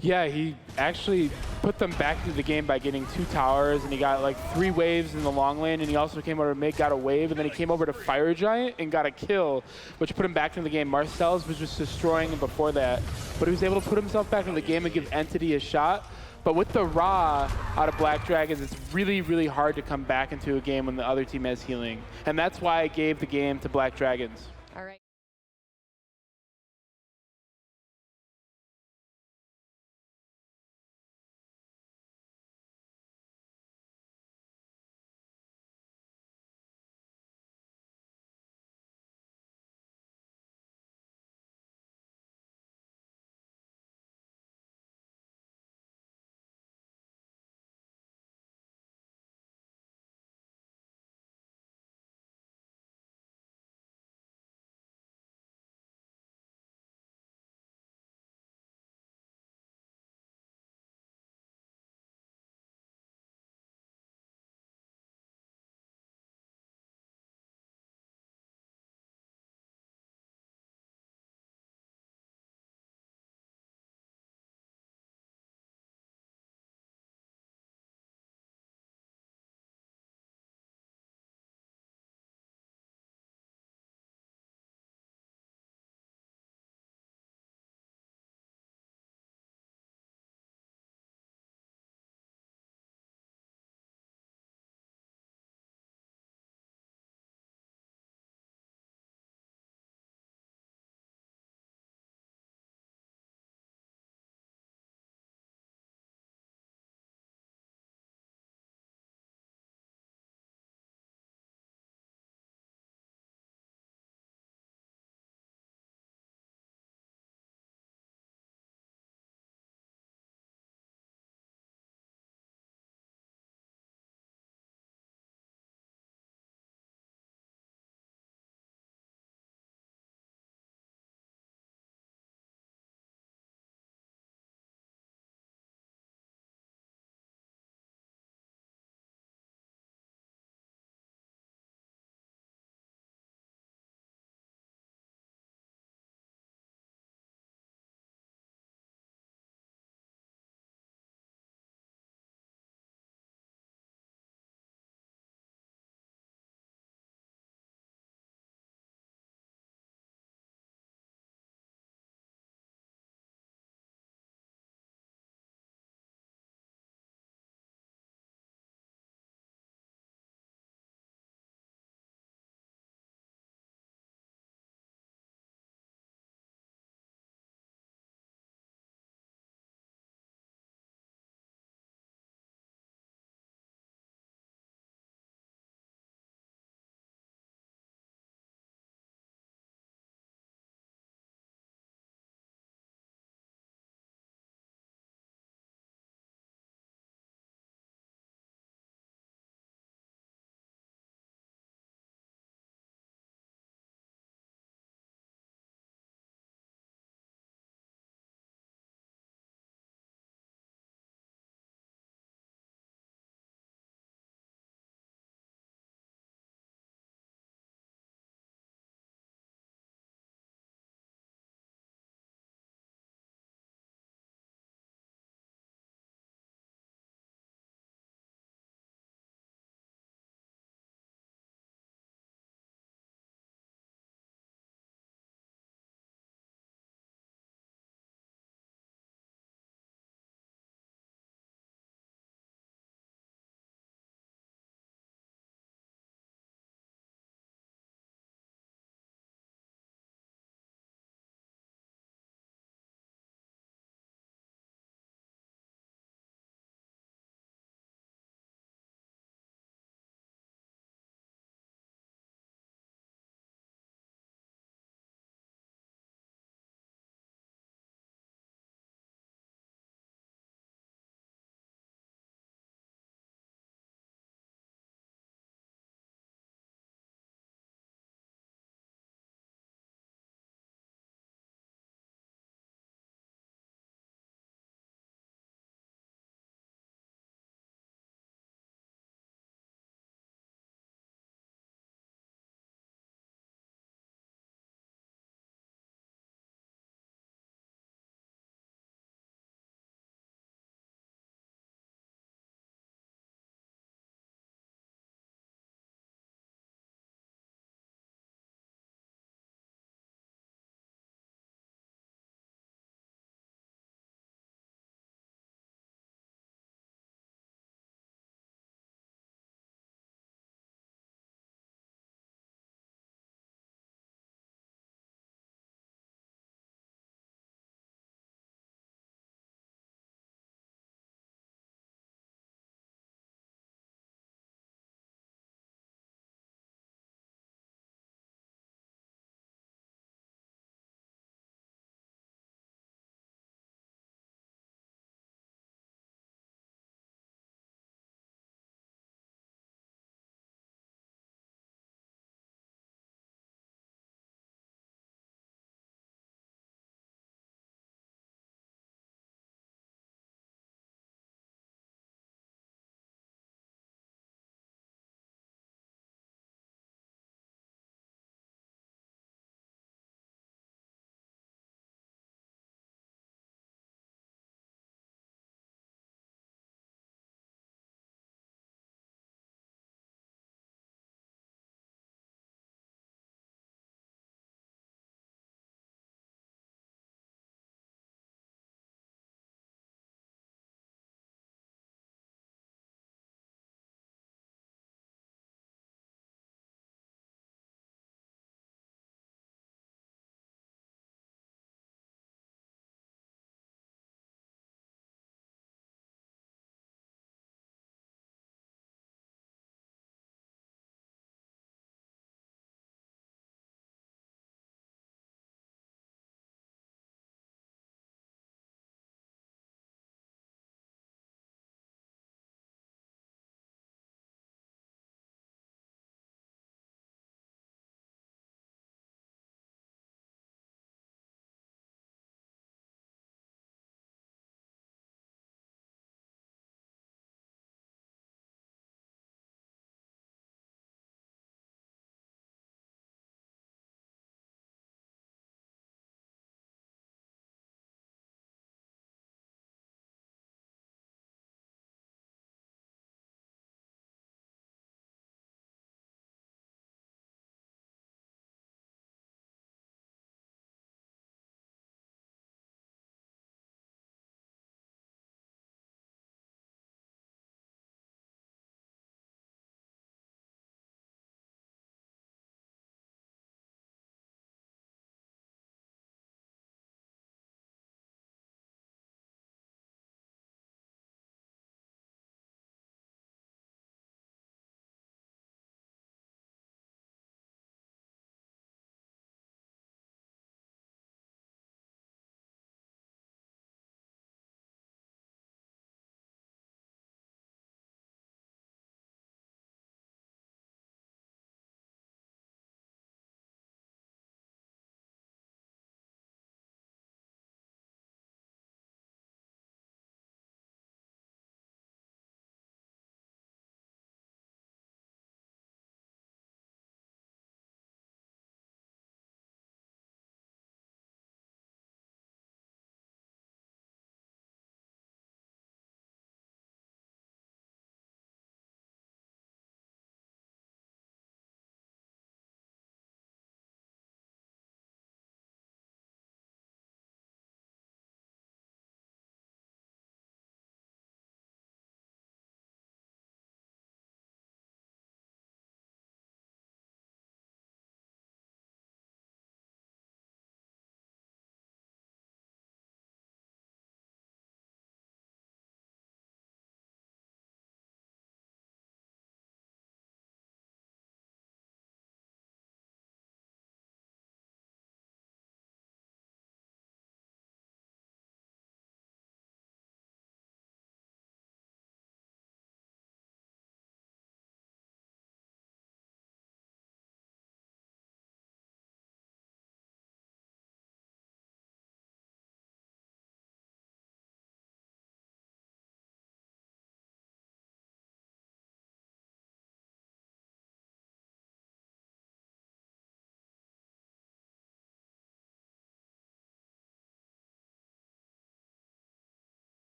Yeah, he actually put them back into the game by getting 2 towers, and he got like 3 waves in the long lane, and he also came over to mid, got a wave, and then he came over to Fire Giant and got a kill, which put him back into the game. MarcelZ was just destroying him before that, but he was able to put himself back in the game and give Entity a shot. But with the Ra out of Black Dragons, it's really, really hard to come back into a game when the other team has healing. And that's why I gave the game to Black Dragons.